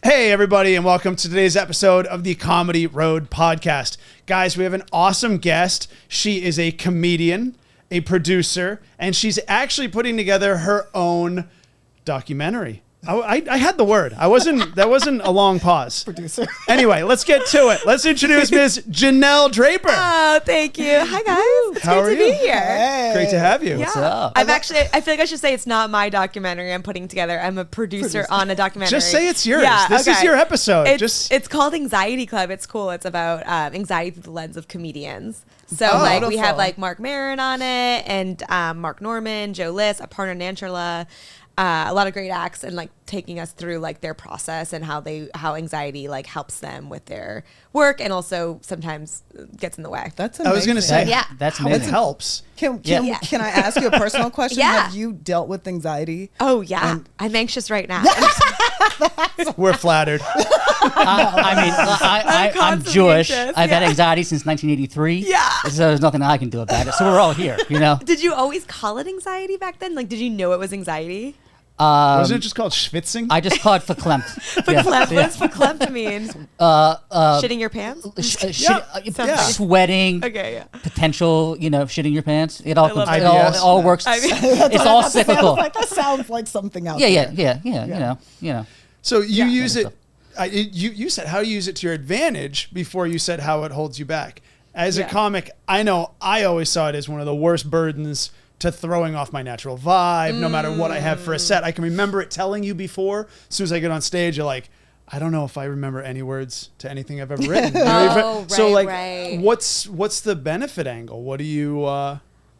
Hey, everybody, and welcome to today's episode of the Comedy Road Podcast. Guys, we have an awesome guest. She is a comedian, a producer, and she's actually putting together her own documentary. I had the word. That wasn't a long pause. Producer. Anyway, let's get to it. Let's introduce Ms. Janelle Draper. Oh, thank you. Hi, guys. It's How great are to you? be here. Hey. Great to have you. Yeah. What's up? I feel like I should say it's not my documentary I'm putting together. I'm a producer on a documentary. Just say it's yours. Yeah, This is your episode. It's called Anxiety Club. It's cool. It's about anxiety through the lens of comedians. So we have like Mark Maron on it and Mark Norman, Joe List, a partner Nancherla. A lot of great acts and like taking us through like their process and how anxiety like helps them with their work and also sometimes gets in the way. That's amazing. I was going to say, that's how it amazing. helps. Can I ask you a personal question? Yeah. Have you dealt with anxiety? Oh, yeah. I'm anxious right now. We're flattered. I'm constantly Jewish. anxious, I've had anxiety since 1983. Yeah. So there's nothing I can do about it. So we're all here, you know? Did you always call it anxiety back then? Like, did you know it was anxiety? Wasn't it just called schwitzing? I just call it verklempt. Verklempt? What's verklempt mean? Shitting your pants? Sweating. Okay, yeah. Potential, shitting your pants. It all love it. all works. It's all cyclical. That sounds like something else. Yeah. So you use it. You said how you use it to your advantage before you said how it holds you back. As a comic, I know I always saw it as one of the worst burdens to throwing off my natural vibe, no matter what I have for a set. I can remember it telling you before. As soon as I get on stage, you're like, I don't know if I remember any words to anything I've ever written. Right. What's the benefit angle? What do you?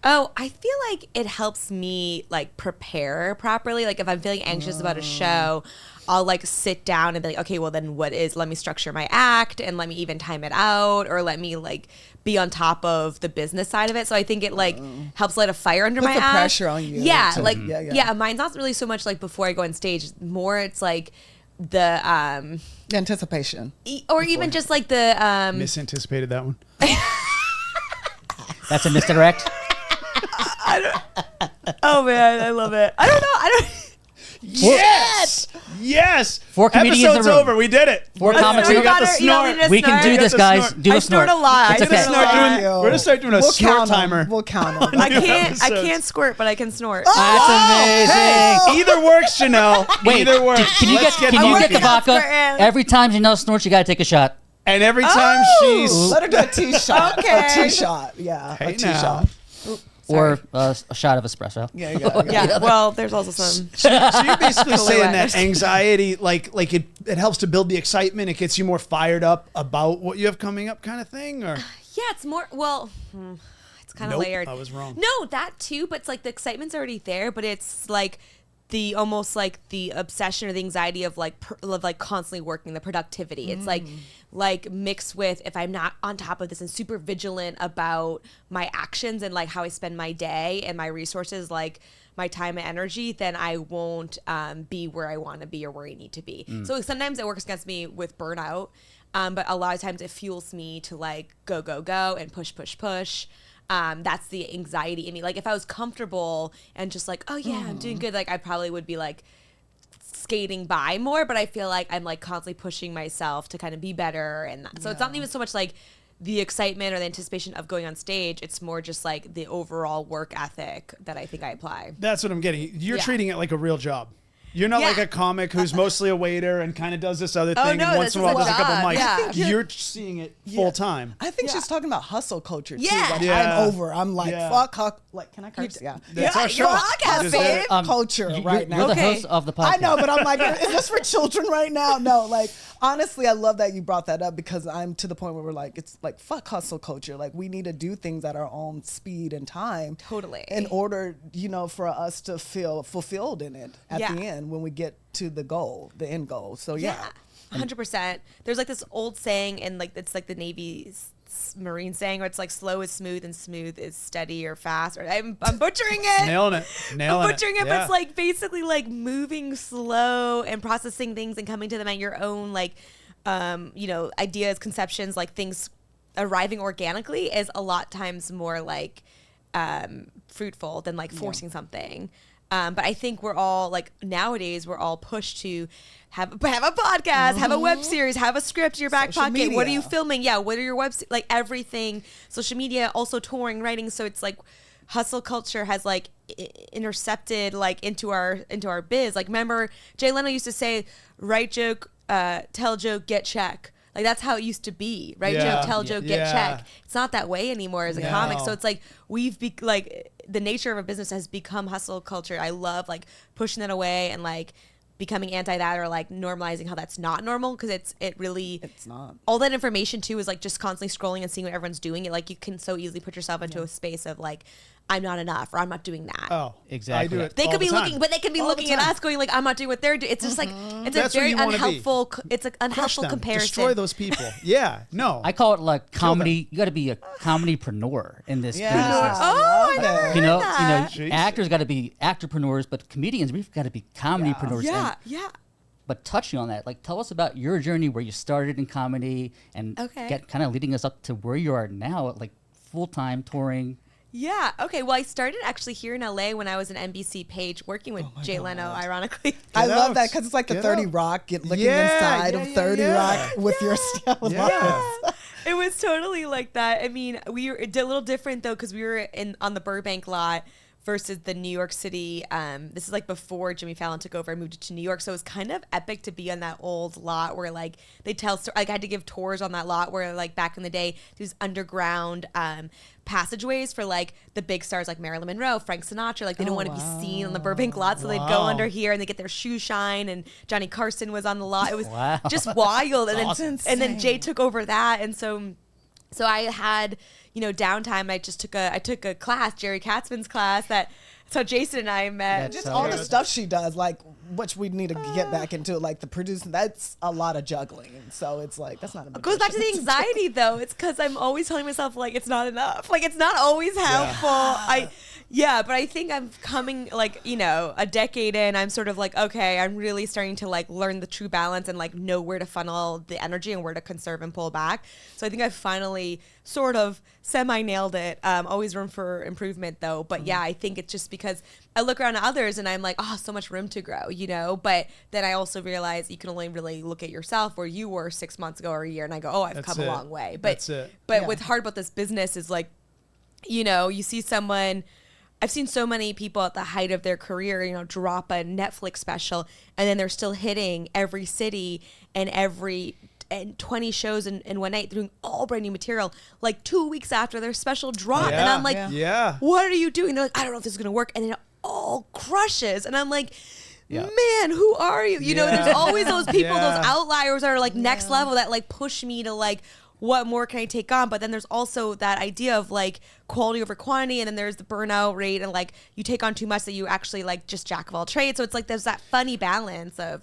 Oh, I feel like it helps me like prepare properly. Like if I'm feeling anxious about a show, I'll like sit down and be like, okay, well then let me structure my act and let me even time it out or let me like be on top of the business side of it. So I think it like helps light a fire under my Puts the ass. pressure on you. Yeah. Yeah. Mine's not really so much like before I go on stage. More it's like the Anticipation. or even just like the Misanticipated that one. That's a misdirect. oh man, I love it. I don't know. Yes. 4 comedians in a Episode's room. over. We did it. 4 comics. We in a got room. the snort. We can do this, guys. Do I a snort. snort a lot. It's okay. We're gonna start doing a snort timer. We'll count them. I can't squirt, but I can snort. That's amazing. Either works, Janelle. Wait, Either works. can you Let's get the vodka? squirting. Every time Janelle snorts, you got to take a shot. And every time she's Let her do a tea shot. Okay. A tea shot. Yeah. Hey a tea now. shot. Or a shot of espresso. Yeah, you got it. Yeah, well, there's also some. So you're basically saying that Correct. anxiety, like it helps to build the excitement. It gets you more fired up about what you have coming up, kind of thing, or Yeah, it's more. Well, it's kind of Nope, layered. I was wrong. No, that too, but it's like the excitement's already there, but it's like the almost like the obsession or the anxiety of like constantly working, the productivity. It's like mixed with if I'm not on top of this and super vigilant about my actions and like how I spend my day and my resources, like my time and energy, then I won't be where I want to be or where I need to be. So sometimes it works against me with burnout, but a lot of times it fuels me to like go and push. That's the anxiety in me. Like if I was comfortable and just like, oh yeah, I'm doing good, like I probably would be like skating by more, but I feel like I'm like constantly pushing myself to kind of be better. And so it's not even so much like the excitement or the anticipation of going on stage. It's more just like the overall work ethic that I think I apply. that's what I'm getting. You're Yeah. treating it like a real job. You're not Yeah. like a comic who's mostly a waiter and kind of does this other Oh, thing, no, and once this in a while is does a a couple job. mics. Yeah. You're seeing it full time. I think she's talking about hustle culture too. Yeah. Like Yeah. I'm over. I'm like Yeah. fuck. Like can I curse? Yeah. That's Yeah, our show. you're podcast, Just did it. babe. Culture right now. You're the Okay. host of the podcast. I know, but I'm like, is this for children right now? No, like honestly, I love that you brought that up because I'm to the point where we're like, it's like fuck hustle culture. Like we need to do things at our own speed and time. Totally. In order, for us to feel fulfilled in it at the end when we get to the goal, the end goal. So yeah. 100%. There's like this old saying, and like it's like the Navy's Marine saying, where it's like slow is smooth and smooth is steady or fast. Or I'm butchering it. Nailing it. I'm Nailing butchering it, but Yeah. it's like basically like moving slow and processing things and coming to them at your own like, ideas, conceptions, like things arriving organically is a lot times more like fruitful than like forcing something. But I think we're all like nowadays we're all pushed to have a podcast, have a web series, have a script in your back Social pocket. media. What are you filming? Yeah, what are your like everything, social media, also touring, writing. So it's like hustle culture has like intercepted like into our biz. Like remember Jay Leno used to say, write joke, tell joke, get check. Like that's how it used to be, right? Joke, tell joke, get check. It's not that way anymore as a comic. So it's like like the nature of a business has become hustle culture. I love like pushing that away and like becoming anti that, or like normalizing how that's not normal, because it's not. All that information too is like just constantly scrolling and seeing what everyone's doing. It like you can so easily put yourself into a space of like, I'm not enough, or I'm not doing that. Oh, exactly. I do it. They could be time. looking, but they could be All looking the at time. us, going like, "I'm not doing what they're doing." It's just like it's That's a where very you wanna be. unhelpful. It's an Crush unhelpful them. comparison. Destroy those people. Yeah. No. I call it like comedy. You got to be a comedypreneur in this business. Oh, I never heard You know, that. Jeez. actors got to be actorpreneurs, but comedians, we've got to be comedypreneurs. Yeah, And- yeah. But touching on that, like, tell us about your journey where you started in comedy and get kind of leading us up to where you are now, like full-time touring. Yeah. Okay. Well, I started actually here in LA when I was an NBC page working with Jay Leno, ironically. I Get love out. that because it's like the Get 30 out. Rock, looking Yeah, inside yeah, of yeah, 30 yeah. Rock with your stuff. Yeah. It was totally like that. I mean, we were a little different though, because we were on the Burbank lot versus the New York City. This is like before Jimmy Fallon took over and moved to New York, so it was kind of epic to be on that old lot where like they tell like I had to give tours on that lot where like back in the day these underground passageways for like the big stars like Marilyn Monroe, Frank Sinatra, like they don't want to be seen on the Burbank lot, so they'd go under here and they get their shoes shine, and Johnny Carson was on the lot. It was just wild. And then and then Jay took over that, and so I had, downtime. I took a class, Jerry Katzman's class. That's how Jason and I met. Just all the stuff she does, like, which we need to get back into, like the producing, that's a lot of juggling. And so it's like, that's not a It goes back to the anxiety though. It's because I'm always telling myself like it's not enough. Like it's not always helpful. But I think I'm coming like, a decade in, I'm sort of like, okay, I'm really starting to like learn the true balance and like know where to funnel the energy and where to conserve and pull back. So I think I finally sort of semi-nailed it. Always room for improvement though. But yeah, I think it's just because I look around at others and I'm like, oh, so much room to grow, But then I also realize you can only really look at yourself where you were 6 months ago or a year, and I go, oh, I've come a long way. But That's it. But what's hard about this business is like, you see someone. I've seen so many people at the height of their career, drop a Netflix special, and then they're still hitting every city and 20 shows in one night, doing all brand new material, like 2 weeks after their special drop. And I'm like, what are you doing? They're like, I don't know if this is going to work. And then it all crushes. And I'm like, man, who are you? There's always those people, those outliers that are like next level that like push me to like, what more can I take on? But then there's also that idea of like quality over quantity, and then there's the burnout rate, and like you take on too much that you actually like just jack of all trades. So it's like there's that funny balance of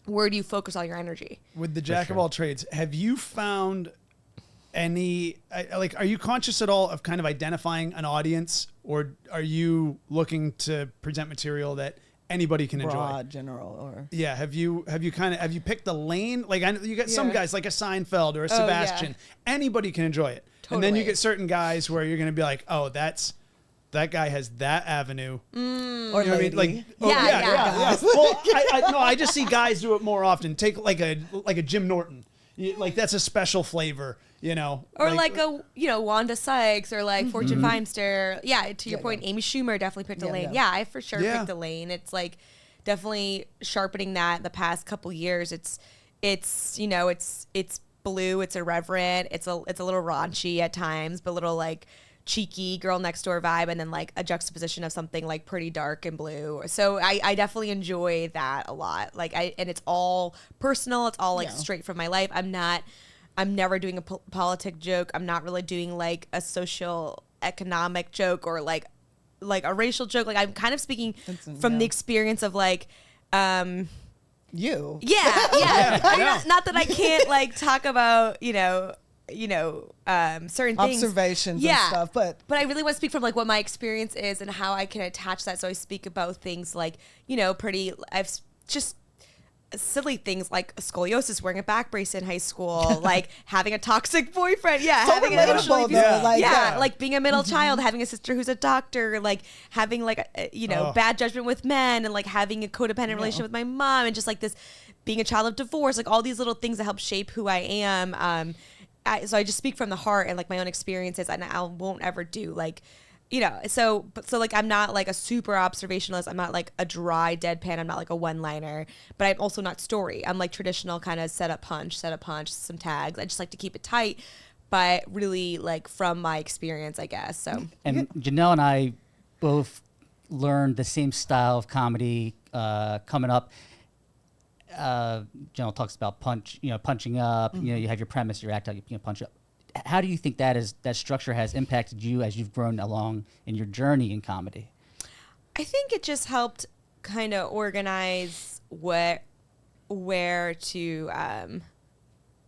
where do you focus all your energy? With the jack of all trades, have you found any, are you conscious at all of kind of identifying an audience, or are you looking to present material that anybody can enjoy? Broad, general, or have you picked a lane? Like I know you get some guys like a Seinfeld or a Sebastian. Anybody can enjoy it. Totally. And then you get certain guys where you're going to be like, oh, that guy has that avenue. or You know what I mean? lady. Yeah. Well, I just see guys do it more often. Take like a Jim Norton. Like that's a special flavor, Or like a, Wanda Sykes, or like Fortune Feimster. Yeah, to your point, Amy Schumer definitely picked a lane. Yeah, I for sure picked a lane. It's like definitely sharpening that the past couple years. It's blue, it's irreverent, it's a little raunchy at times, but a little like cheeky girl next door vibe, and then like a juxtaposition of something like pretty dark and blue. So I definitely enjoy that a lot. And it's all personal. It's all like straight from my life. I'm never doing a politic joke. I'm not really doing like a social economic joke or like a racial joke. Like I'm kind of speaking from the experience of like, you. Yeah. I mean, not that I can't like talk about, certain things, Observations and stuff, but I really want to speak from like what my experience is and how I can attach that. So I speak about things like, silly things like scoliosis, wearing a back brace in high school, like having a toxic boyfriend. Yeah. So having relatable, like being a middle child, having a sister who's a doctor, like having like, bad judgment with men, and like having a codependent relationship with my mom, and just like this being a child of divorce, like all these little things that help shape who I am. So I just speak from the heart and like my own experiences, and I won't ever do like, so like I'm not like a super observationalist. I'm not like a dry deadpan. I'm not like a one-liner, but I'm also not story. I'm like traditional kind of set up punch, some tags. I just like to keep it tight, but really like from my experience, I guess. So and Janelle and I both learned the same style of comedy coming up. Janelle talks about punching up. You have your premise, your act out, punch up. How do you think that structure has impacted you as you've grown along in your journey in comedy? I think it just helped kind of organize where to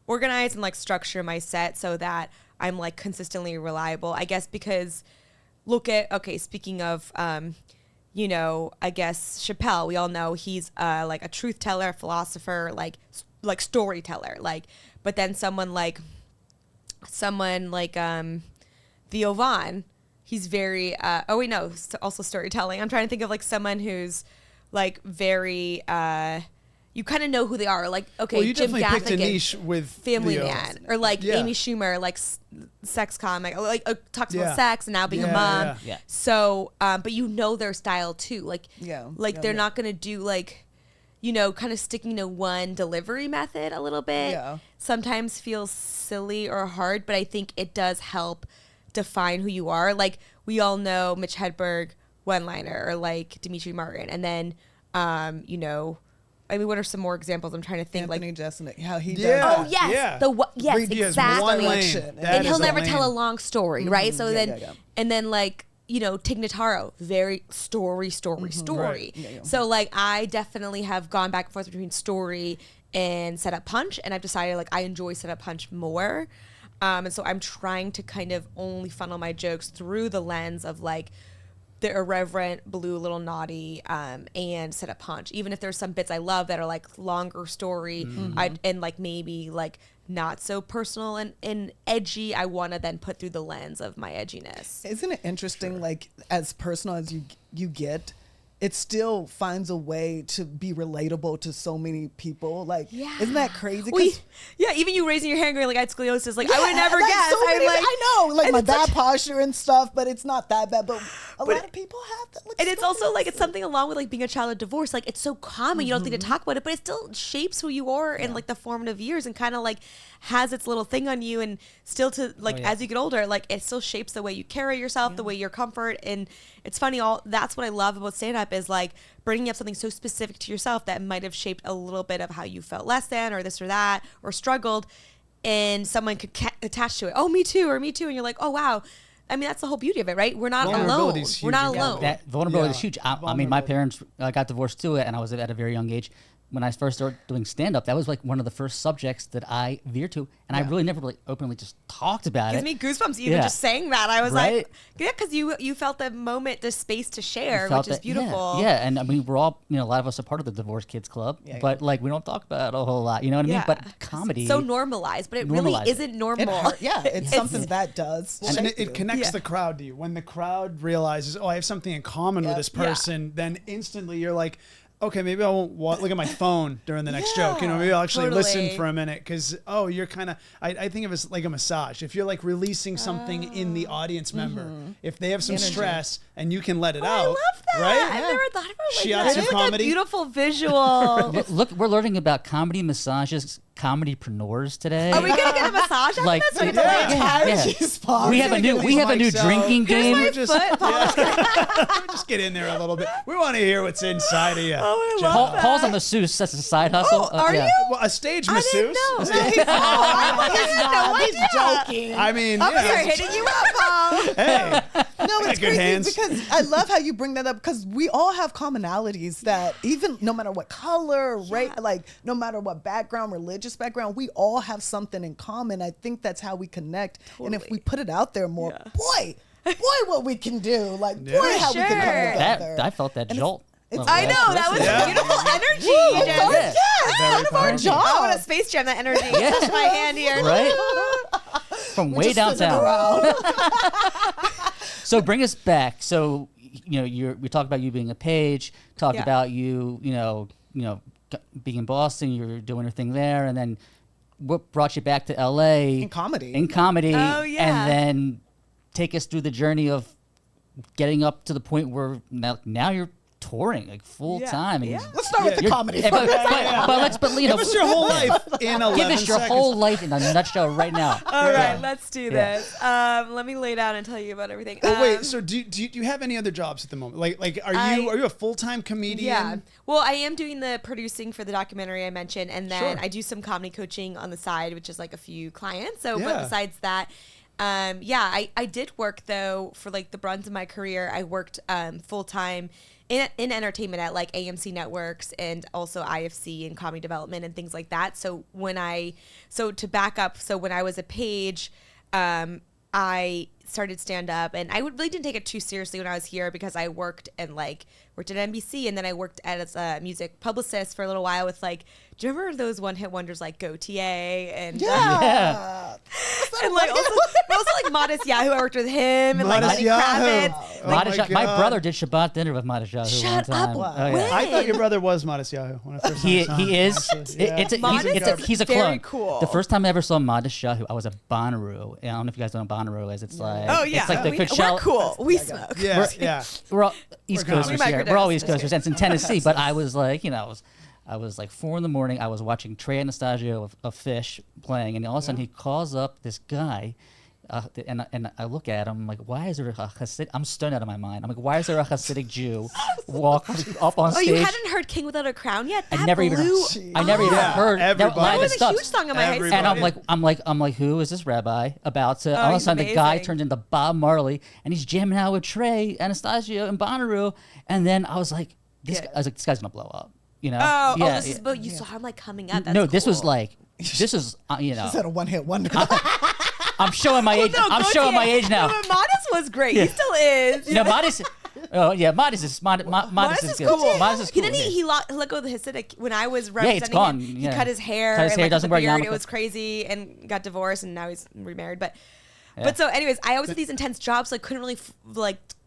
organize and like structure my set so that I'm like consistently reliable. I guess because speaking of I guess Chappelle, we all know he's like a truth teller, philosopher, like storyteller, like, but then someone like Theo Vaughn, he's very also storytelling. I'm trying to think of like someone who's like very you kind of know who they are. Like, you Jim definitely picked a Gaffigan, niche with Family Theo. Man, or like Amy Schumer, like sex comic, like talks about sex and now being a mom. Yeah. So, but their style too. Like, they're not gonna do like, kind of sticking to one delivery method a little bit. Yeah. Sometimes feels silly or hard, but I think it does help define who you are. Like, we all know Mitch Hedberg one-liner, or like Dimitri Martin, and then what are some more examples? I'm trying to think. Anthony like Jeselnik, how he does. Oh yes, Yeah. yes, exactly. And he'll never tell a lane. long story, right? So and then like Tig Notaro, very story. Right. So like I definitely have gone back and forth between story and setup punch, and I've decided like I enjoy setup punch more, and so I'm trying to kind of only funnel my jokes through the lens of like the irreverent, blue, little naughty, and setup punch. Even if there's some bits I love that are like longer story, and like maybe like not so personal and edgy, I want to then put through the lens of my edginess. Isn't it interesting? Like, as personal as you get, it still finds a way to be relatable to so many people. Like, isn't that crazy? Even you raising your hand going like I had scoliosis, like I would never guess. So I know, like my bad posture and stuff, but it's not that bad. But a lot of people have that. And it's also like it's something along with like being a child of divorce. Like it's so common, you don't think to talk about it, but it still shapes who you are in like the formative years, and kind of like has its little thing on you, and still to like as you get older, like it still shapes the way you carry yourself, the way your comfort. And it's funny, that's what I love about stand-up is like bringing up something so specific to yourself that might have shaped a little bit of how you felt less than, or this or that, or struggled, and someone could attach to it. Oh, me too, or me too. And you're like, oh, wow. I mean, that's the whole beauty of it, right? We're not alone. We're not alone. That vulnerability is huge. I mean, my parents got divorced too, and I was at a very young age. When I first started doing stand-up, that was like one of the first subjects that I veered to, and I really never really openly just talked about it. Gives me goosebumps even just saying that. I was like, because you felt the moment, the space to share, which is beautiful. Yeah, and I mean, we're all, a lot of us are part of the Divorce Kids Club, but like we don't talk about it a whole lot, you know what I mean? But comedy, so normalized, but it really isn't normal. It's something that does. And it connects the crowd to you. When the crowd realizes, oh, I have something in common with this person, then instantly you're like, okay, maybe I won't look at my phone during the next joke. Maybe I'll actually listen for a minute because, you're kind of, I think of it as like a massage. If you're like releasing something in the audience member, if they have some stress and you can let it out. I love that. Right? I've never thought about it like Shiatsu that. It's comedy. like a beautiful visual. Look, we're learning about comedy massages, comedypreneurs today. Are we gonna get a massage after Like, this? We have a new drinking game. We're just get in there a little bit. We want to hear what's inside of you. Oh, I love that. Paul's a masseuse. That's a side hustle. Oh, are you? Well, a stage masseuse. I didn't know. He's joking. I mean, I'm gonna start hitting you up, Paul. Hey, No, it's good crazy hands. because I love how you bring that up because we all have commonalities that even no matter what color, race, like no matter what background, religious background, we all have something in common. I think that's how we connect. And if we put it out there more, boy, what we can do. Like, boy, how we can come together. I felt that jolt. It's I know, that was a beautiful energy. of our energy. job. I want to Space Jam that energy. Touch my hand here. Right? From way downtown. So bring us back. So, we talked about you being a page, talked about you being in Boston, you were doing your thing there, and then what brought you back to LA? In comedy. Oh, yeah. And then take us through the journey of getting up to the point where now you're touring like full time. And Let's start with the comedy. But Give us your whole life in 11 give us your seconds. whole life in a nutshell right now. All right, let's do this. Let me lay down and tell you about everything. Oh, wait, so do you have any other jobs at the moment? Like are you a full-time comedian? Yeah. Well, I am doing the producing for the documentary I mentioned, and then Sure. I do some comedy coaching on the side, which is like a few clients. So, Yeah. but besides that, I did work though for like the brunt of my career. I worked full time in entertainment at like AMC Networks and also IFC and comedy development and things like that. So when I was a page, I started stand up, and I really didn't take it too seriously when I was here because I worked at NBC, and then I worked as a music publicist for a little while with like, do you remember those one hit wonders like Go TA and and like also like Modest Yahoo? I worked with him and like Modest Lenny Yahoo. Kravitz. Oh Modest my Yahoo. My God. brother did Shabbat dinner with Modest Yahoo Shut one time. up. Oh, yeah. When? I thought your brother was Modest Yahoo when I first He saw him. is. Modest He's a is very clone. cool. The first time I ever saw Modest Yahoo, I was at Bonnaroo. And I don't know if you guys know what Bonnaroo is. It's like Oh yeah, it's like the we're Coachella. cool. We smoke. Yeah. We're all East We're Coasters comics. here. We We're all microdose. East Coasters. And it's in Tennessee. But I was like, I was like 4 a.m. I was watching Trey Anastasio of Fish playing, and all of a sudden he calls up this guy. And I look at him, I'm like, why is there a Hasidic? I'm stunned out of my mind. I'm like, why is there a Hasidic Jew walk up on Oh, stage? you hadn't heard King Without a Crown yet? That I never even blew Yeah, heard that everybody. That live was at a Stubbs. huge song in my high school. Everybody. And I'm like, who is this rabbi about to? all of a he's sudden, the guy amazing. turns into Bob Marley, and he's jamming out with Trey Anastasio and Bonnaroo. And then I was like, this guy's gonna blow up. This is but you saw him like coming up. That's no, this was cool. like, this is She said a one-hit wonder. I'm showing my age. I'm Go showing Tia. my age now. No, but Modest was great. He still is. Modest. Oh yeah, Modest is Modest is good. cool. Modest is cool. He let go of the Hasidic when I was it's representing gone. him. Yeah. He cut his hair. Cut his hair, and, doesn't the wear beard. yarmulke. It was crazy and got divorced, and now he's remarried. But so anyways, I always had these intense jobs, so I couldn't really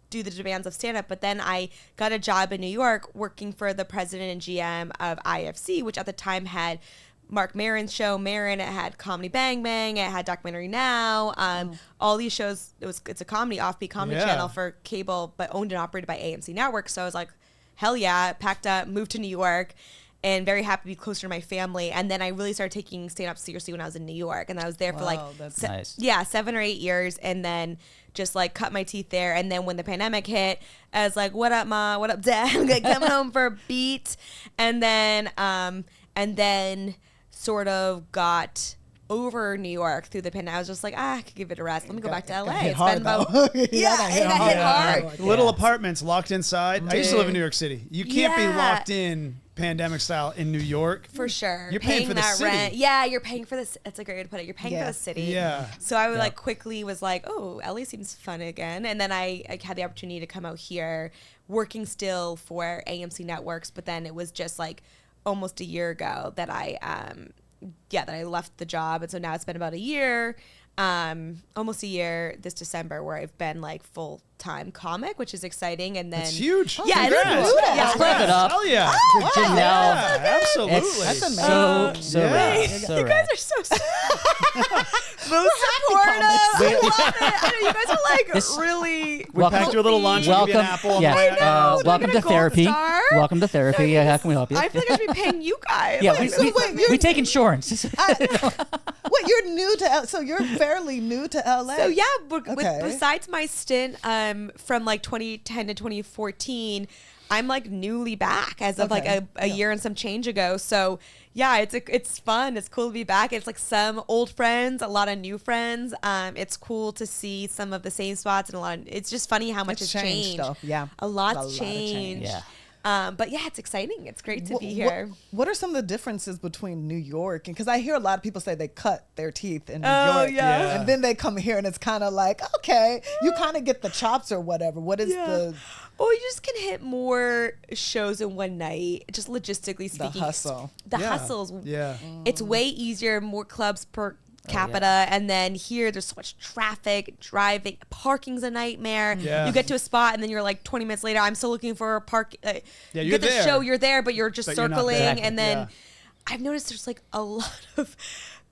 do the demands of stand up. But then I got a job in New York working for the president and GM of IFC, which at the time had Mark Maron's show Maron. It had Comedy Bang Bang. It had Documentary Now. All these shows. It's a comedy offbeat comedy channel for cable, but owned and operated by AMC Network. So I was like, hell yeah! Packed up, moved to New York, and very happy to be closer to my family. And then I really started taking stand up seriously when I was in New York, and I was there for like that's nice. 7 or 8 years, and then just like cut my teeth there. And then when the pandemic hit, I was like, what up, Ma? What up, Dad? I'm gonna come home for a beat. And then sort of got over New York through the pandemic. I was just like, I could give it a rest. Let me go back to LA. It's been about It got hit hard. Little apartments locked inside. I used to live in New York City. You can't be Yeah. locked in pandemic style in New York. For sure. You're paying for the that city. rent. Yeah, you're paying for this. That's a great way to put it. You're paying for Yeah. the city. Yeah. So I like quickly was like, oh, LA seems fun again. And then I had the opportunity to come out here working still for AMC Networks. But then it was just like almost a year ago that I left the job. And so now it's been about a year, almost a year this December, where I've been like full-time comic, which is exciting. And then It's huge. Yeah, it's Congrats. cool. Yeah. Let's clap it up. Hell yeah. For Janelle. Yeah, absolutely. It's That's so Yeah. rad. You So You rad. guys are so most supportive. I love it. I know you guys are like This- really. We packed you a little lunch. We'll give you an apple. on the way out. know. Welcome Get a to gold therapy. star. Welcome to therapy. Yeah, how can we help you? I feel like I should be paying you guys. Yeah, Like, we, this is we, amazing. we take insurance. What, you're new to so you're fairly new to LA. So yeah, Okay. besides my stint from like 2010 to 2014, I'm like newly back as of like a year and some change ago. So yeah, it's fun. It's cool to be back. It's like some old friends, a lot of new friends. It's cool to see some of the same spots and it's just funny how much It's has changed, changed. though. Yeah. A lot's A lot of change. changed. Yeah. But yeah, it's exciting. It's great to be here. What are some of the differences between New York and because I hear a lot of people say they cut their teeth in New Oh, York, yeah. Yeah. and then they come here and it's kind of like okay, you kind of get the chops or whatever. What is the Or you just can hit more shows in one night, just logistically speaking. The hustle. The hustles. Yeah. It's way easier, more clubs per capita, and then here there's so much traffic, driving, parking's a nightmare. Yeah. You get to a spot and then you're like 20 minutes later, I'm still looking for a park. Yeah, you you're get the there. show, you're there, but you're just But you're not circling, there. and then Yeah. I've noticed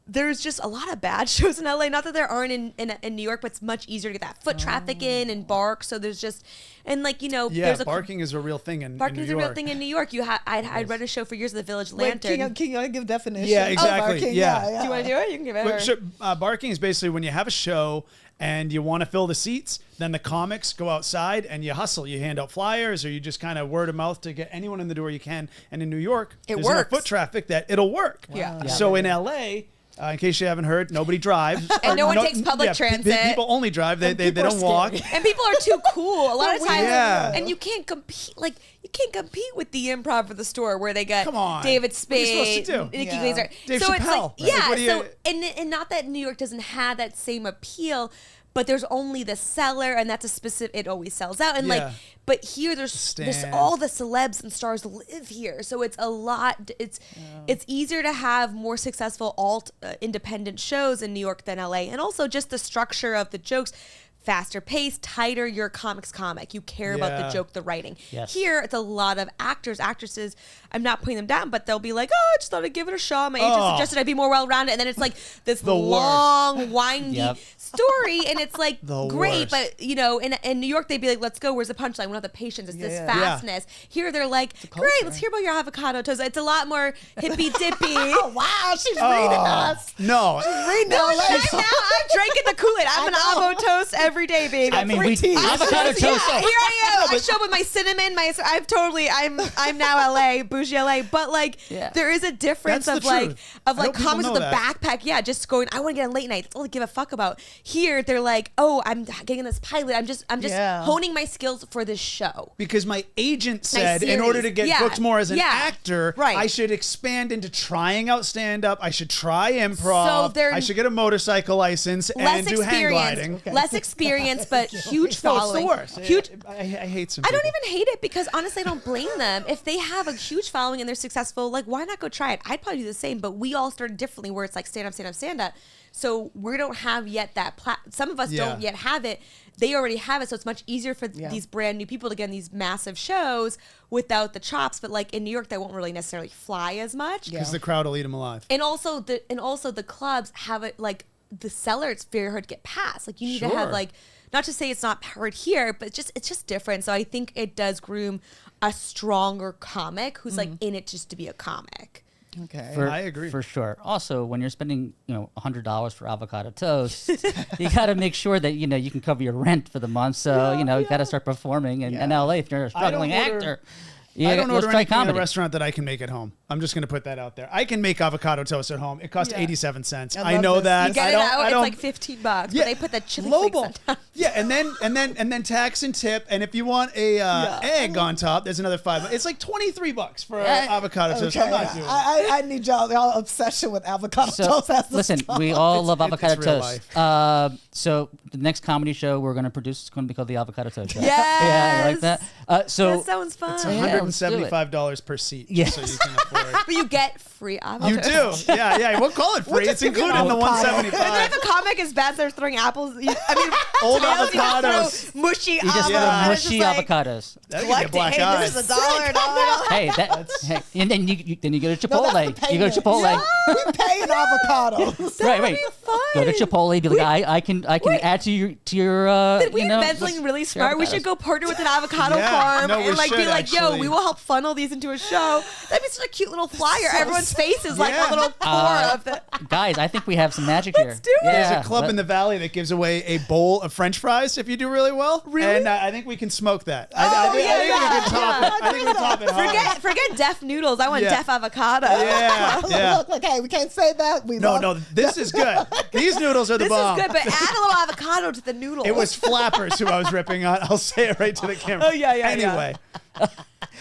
there's just a lot of bad shows in LA. Not that there aren't in New York, but it's much easier to get that foot traffic in and bark. So there's just, and like, Yeah, there's barking is a real thing in New York. barking is a real thing in New York. I'd read a show for years, The Village Wait, Lantern. can you give definition? Yeah, of exactly. barking? Yeah. Do you want to do it? You can give it. But barking is basically when you have a show and you want to fill the seats, then the comics go outside and you hustle. You hand out flyers, or you just kind of word of mouth to get anyone in the door you can. And in New York, It there's enough works. foot traffic that it'll work. Yeah. So in LA, in case you haven't heard, nobody drives. And no Or one takes public transit. People only drive. They people are don't walk. scary. And people are too cool a lot of times. Yeah. And you can't compete. Like, you can't compete with the Improv of the store where they got Come on. David What are you Spade, supposed to do? Nikki Yeah. Glaser. Dave so it's Chappelle. like, yeah. Like, what do So you- and not that New York doesn't have that same appeal, but there's only the cellar, and that's a specific. It always sells out, and Yeah. like, but here there's Stand. all the celebs and stars live here, so it's a lot. It's easier to have more successful independent shows in New York than LA, and also just the structure of the jokes. Faster paced, tighter. You're a comic. You care about the Yeah. joke, the writing. Yes. Here, it's a lot of actors, actresses. I'm not putting them down, but they'll be like, "Oh, I just thought I'd give it a shot. My agent Oh. suggested I'd be more well-rounded," and then it's like this The worst. long, windy Yep. story, and it's like The great, worst. but in New York they'd be like, "Let's go. Where's the punchline? We don't have the patience. It's this Yeah. fastness." Here they're like, "Great, let's hear about your avocado toast." It's a lot more hippy dippy. Oh, wow, she's reading us. No. Reading LA. I'm drinking the Kool-Aid. I'm an I know. avo toast every day, baby. I mean, Three T's. avocado Yeah, toast. here I am. I show up with my cinnamon. I'm now LA, bougie LA. But like, Yeah. there is a difference That's of the like truth. I hope people comics with know the that. backpack. Yeah, just going. I want to get on late night. That's all I give a fuck about. Here, they're like, oh, I'm getting this pilot. I'm just Yeah. honing my skills for this show. Because my agent said in order to series. get Yeah. booked more as an Yeah. actor, Right. I should expand into trying out stand-up. I should try improv. they're- I should get a motorcycle license Less and do hang gliding. experience, less experience, but huge No, it's the following. worst. Huge. I hate some I don't people. even hate it because honestly, I don't blame them. If they have a huge following and they're successful, like why not go try it? I'd probably do the same, but we all started differently where it's like stand up, stand up, stand up. So we don't have yet that some of us Yeah. don't yet have it. They already have it, so it's much easier for these brand new people to get in these massive shows without the chops. But like in New York, they won't really necessarily fly as much. Yeah. Because the crowd will eat them alive. And also the clubs have it like the cellar. It's very hard to get past. Like you need to have Sure. like, not to say it's not hard here, but it's just different. So I think it does groom a stronger comic who's like in it just to be a comic. Okay. I agree. For sure. Also, when you're spending, $100 for avocado toast, you got to make sure that, you can cover your rent for the month. So, you got to start performing. And in LA, if you're a struggling order- actor, I don't you'll order try anything in a comedy. restaurant that I can make at home. I'm just going to put that out there. I can make avocado toast at home. It costs 87 cents. I I love know this. that. You get I it don't, out, I it's don't, like $15, but they put the chili low flakes ball. on top. Yeah, and then tax and tip, and if you want a egg on top, there's another $5. It's like $23 for avocado toast. Okay. I'm not doing it. I need y'all obsession with avocado So, toast. Has to listen, stop. we all love It's avocado real toast. So the next comedy show we're going to produce is going to be called the Avocado Toast Show. Yes. Yeah, you like that? So That sounds fun. It's Yeah, let's do it. $175 per seat, Yeah. so you can afford. But you get free avocado. You do, yeah. We'll call it free. It's just give you included in the an avocado. And then $175. if a comic is bad, they're throwing apples. I mean, Old tomatoes, you just avocados. throw mushy you just Yeah. throw It's just mushy like, avocados. That'll give you black hey, eyes. this is $1. Hey, and then you go to No, Chipotle. that's the You go to payment. Chipotle. We paying avocados. Right. Go to Chipotle. Be like, I can add to your Did we invent something really smart? We should go partner with an avocado Yeah. farm No, we and like be should, like, yo, actually. we will help funnel these into a show. That'd be such a cute little flyer. Everyone's face is like Yeah. a little core of the. Guys, I think we have some magic here. Let's do it. There's a club in the valley that gives away a bowl of French fries if you do really well. Really? And I think we can smoke that. I think we can top it. I think we can top it hard. Forget deaf noodles. I want Yeah. deaf avocado. Yeah. Look, hey, we can't say that. We No, love- this is good. These noodles are the This bomb. is good, but add a little avocado to the noodles. It was Flappers who I was ripping on. I'll say it right to the camera. Oh, yeah.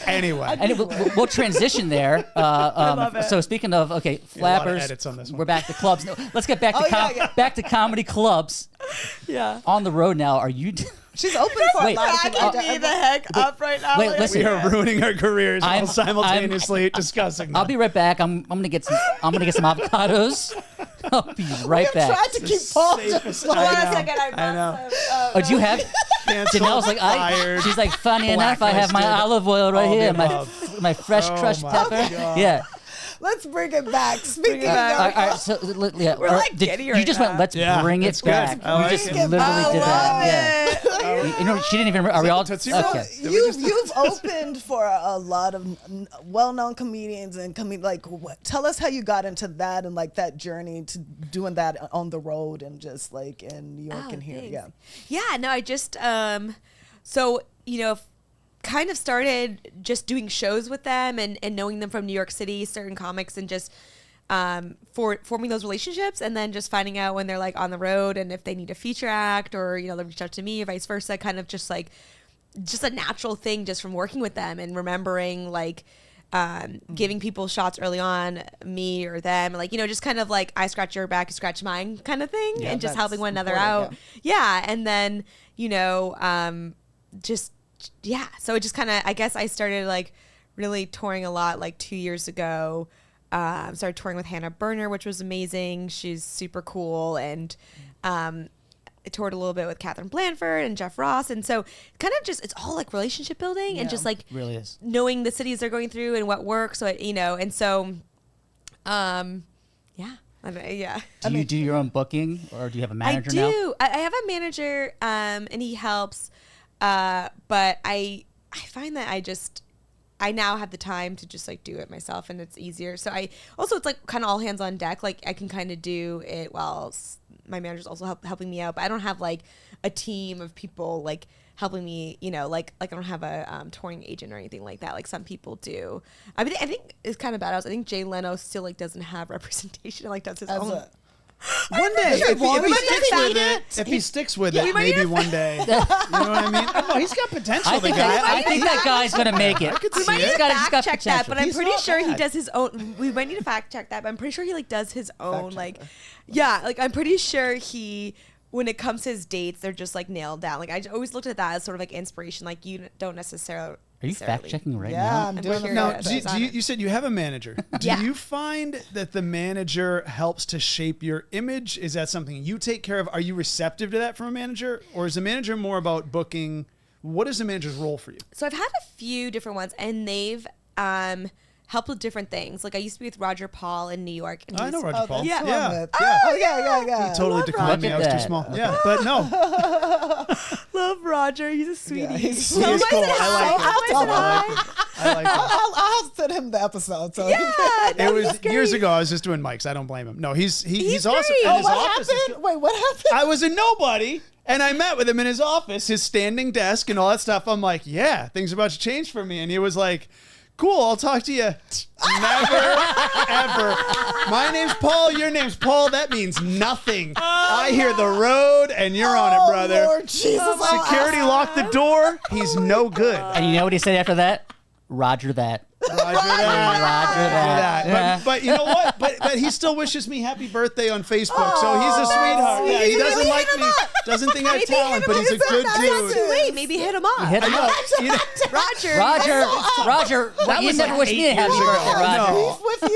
Anyway. And we'll transition there. love it. So speaking of a lot of flappers, edits on this one. we're back to clubs. No, let's get back to Oh, yeah. back to comedy clubs. Yeah. On the road now. Are you She's open for a lot of people. Cracking me the heck up right now. Wait, listen. We are ruining our careers while I'm- simultaneously discussing. I'll be right back. I'm gonna get some avocados. I'll be right back. Tried to keep Paul. Safest- Hold on I a know. second. I know. must have, Oh, do you have? Canceled, Janelle's like, fired, she's like, funny enough, I have my blacklisted, olive oil right all the here, above. my fresh Oh crushed my pepper. God. Yeah. Let's bring it back. Speaking back. of, All right, so yeah, We're like giddy you right just now. went. Let's Yeah, bring it it's good. back. I like You just it. literally I did that. love Yeah. You know, she didn't even. Are we all? Tootsie Roll? Okay. you've opened for a lot of well-known comedians and tell us how you got into that and like that journey to doing that on the road and just like in New York and here. Thanks. Yeah. Yeah, no, I just so kind of started just doing shows with them and knowing them from New York City, certain comics, and just forming those relationships, and then just finding out when they're like on the road and if they need a feature act or they reach out to me or vice versa. Kind of just like just a natural thing just from working with them and remembering like giving people shots early on, me or them, like just kind of like I scratch your back, you scratch mine kind of thing, and just that's helping one another important, out. Yeah, and then just yeah, so it just kind of, I guess I started like really touring a lot like 2 years ago. Started touring with Hannah Berner, which was amazing. She's super cool. And I toured a little bit with Catherine Blanford and Jeff Ross. And so kind of just, it's all like relationship building and just like Really is. knowing the cities they're going through and what works. So, and so, yeah. Yeah. Do you do your own booking, or do you have a I manager now? do. I have a manager, and he helps. But I find that I now have the time to just like do it myself, and it's easier. So it's like kind of all hands on deck. Like I can kind of do it while my manager's also helping me out, but I don't have like a team of people like helping me, like I don't have a touring agent or anything like that. Like some people do. I mean, I think it's kind of badass. I think Jay Leno still like doesn't have representation and like does his own. One day, If he sticks with Yeah, we it, might maybe need to one day. You know what I mean? No, he's got potential. I The think guy. that guy's gonna make it. could We see might it. need to He's got fact check that, potential. but I'm He's pretty not sure he bad. does his own. We might need to fact check that, but I'm pretty sure he like does his own like, yeah, like I'm pretty sure he. When it comes to his dates, they're just like nailed down. Like I always looked at that as sort of like inspiration. Like you don't necessarily. Are you fact checking right Yeah, now? I'm I'm doing curious. it. Now, you said you have a manager. Do Yeah. you find that the manager helps to shape your image? Is that something you take care of? Are you receptive to that from a manager? Or is the manager more about booking? What is the manager's role for you? So I've had a few different ones, and they've helped with different things. Like I used to be with Roger Paul in New York. And I know he's- Roger Paul. Yeah. Yeah. Oh, yeah. He totally declined me. I was too that. small. Yeah, but no. Love Roger. He's a sweetie. Yeah, he's- He is cool. I like I'll it. tell him. I like it. I like it. I'll send him the episode. So Yeah, It was years ago. I was just doing mics. I don't blame him. No, he's awesome. great. And Oh, his what office is happened? Wait, what happened? I was a nobody, and I met with him in his office, his standing desk, and all that stuff. I'm like, yeah, things are about to change for me. And he was like, cool, I'll talk to you. Never, ever. My name's Paul, your name's Paul. That means nothing. I hear the road, and you're on it, brother. Lord Jesus. Security locked the door. He's no good. And you know what he said after that? Roger that. Roger that. Roger that. Yeah. But you know what? But he still wishes me happy birthday on Facebook. So he's a sweetheart. Yeah, he doesn't like me. Doesn't think I have talent, but he's a good dude. Too late. Maybe hit him up. Hit him up. You know, Roger. Roger, you was never like wished me a 8 happy years birthday, ago. Roger. No. Beef with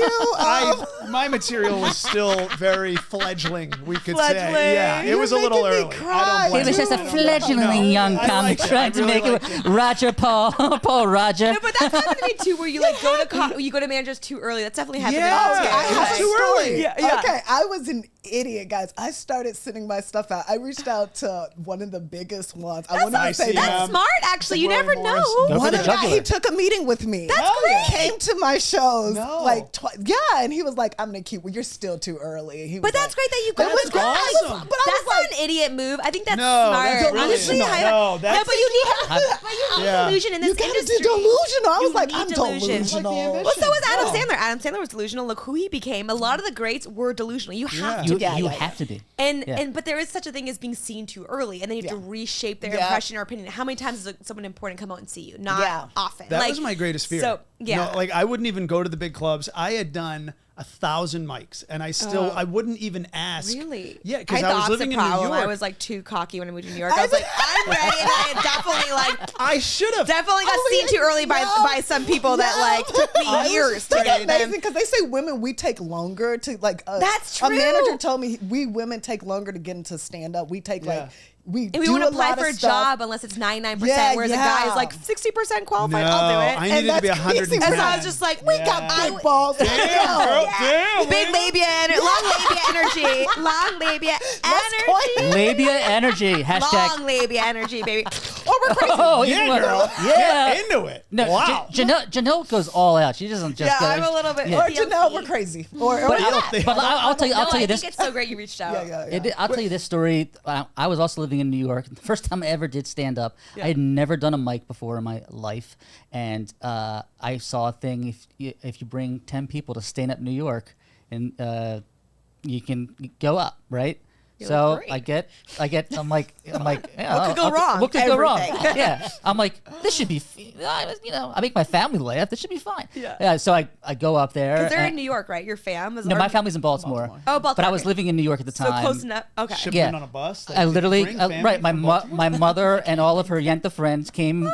you. my material was still very fledgling, we could Fledgling. say. Yeah, it You're was a little making me early. cry. I don't He blame was just a him. I don't blame him. fledgling young I comic like it. trying I to really make like it. Roger Paul, Paul Roger. No, but that's happened to me too. Where you like go to you go to managers too early. That's definitely happened Yeah. to me. I have It's a too story. early. Yeah. Okay, I was an idiot, guys. I started sending my stuff out. I reached out to one of the biggest ones. I wanted to say ICM. that. That's smart, actually. You Roy never Morris. know. Go for One the of the guys, jugular. he took a meeting with me. That's great. Came to my shows No. like yeah, and he was like, "I'm gonna keep. Well, you're still too early." He was But that's like, great that you go. That's with that. awesome. But I That's was not like, an idiot move. I think that's No, smart. that's brilliant. Honestly, No, no, that's- but you need Yeah. delusion in this you gotta industry. do delusional. I was You like, need I'm delusion. delusional. Like the ambition. Well, so was Adam Yeah. Sandler. Adam Sandler was delusional. Look who he became. A lot of the greats were delusional. You have Yeah. to You be. have to be. And but there is such a thing as being seen too early, and then you have to reshape their Yeah. impression or opinion. How many times does someone important come out and see you? Not Yeah. often. That was my greatest fear. So Yeah. No, like I wouldn't even go to the big clubs. I had done 1,000 mics, and I wouldn't even ask. Really? Yeah, because I was living in New York. I was like too cocky when I moved to New York. I was like, I'm ready, and I had definitely I should have definitely got seen too early by some people that like took me years to get in. Because they say women, we take longer to like. That's true. A manager told me we women take longer to get into stand up. We take like. We won't apply for a job unless it's 99%, whereas a guy is like 60% qualified. No, I'll do it. I needed to be 110. And so I was just like, we got big balls. Damn, girl, damn. Big labia, long labia energy. Long labia energy. Labia energy. Hashtag. Long labia energy, baby. Oh, we're crazy. Oh, Yeah, girl. Yeah. Get into it. No, Wow. Janelle goes all out. She doesn't just. Yeah, I'm a little bit. Or Janelle, we're crazy. Or But not. I'll tell you. I'll tell you I this. think it's so great you reached out. I'll tell you this story. I was also living in New York. The first time I ever did stand up, I had never done a mic before in my life, and I saw a thing. If you bring 10 people to stand up New York, and you can go up, right? So I get. I'm like. Yeah, What could go wrong? What could go wrong? Everything. Yeah. I'm like, this should be. I make my family laugh. This should be fine. Yeah. So I go up there. Because they're in New York, right? Your fam is. No, my family's in Baltimore. Oh, Baltimore. But I was living in New York at the So time. close enough. Okay. Shipping in on a bus. Like, I literally, bring family right. from Baltimore? My mother and all of her Yenta friends came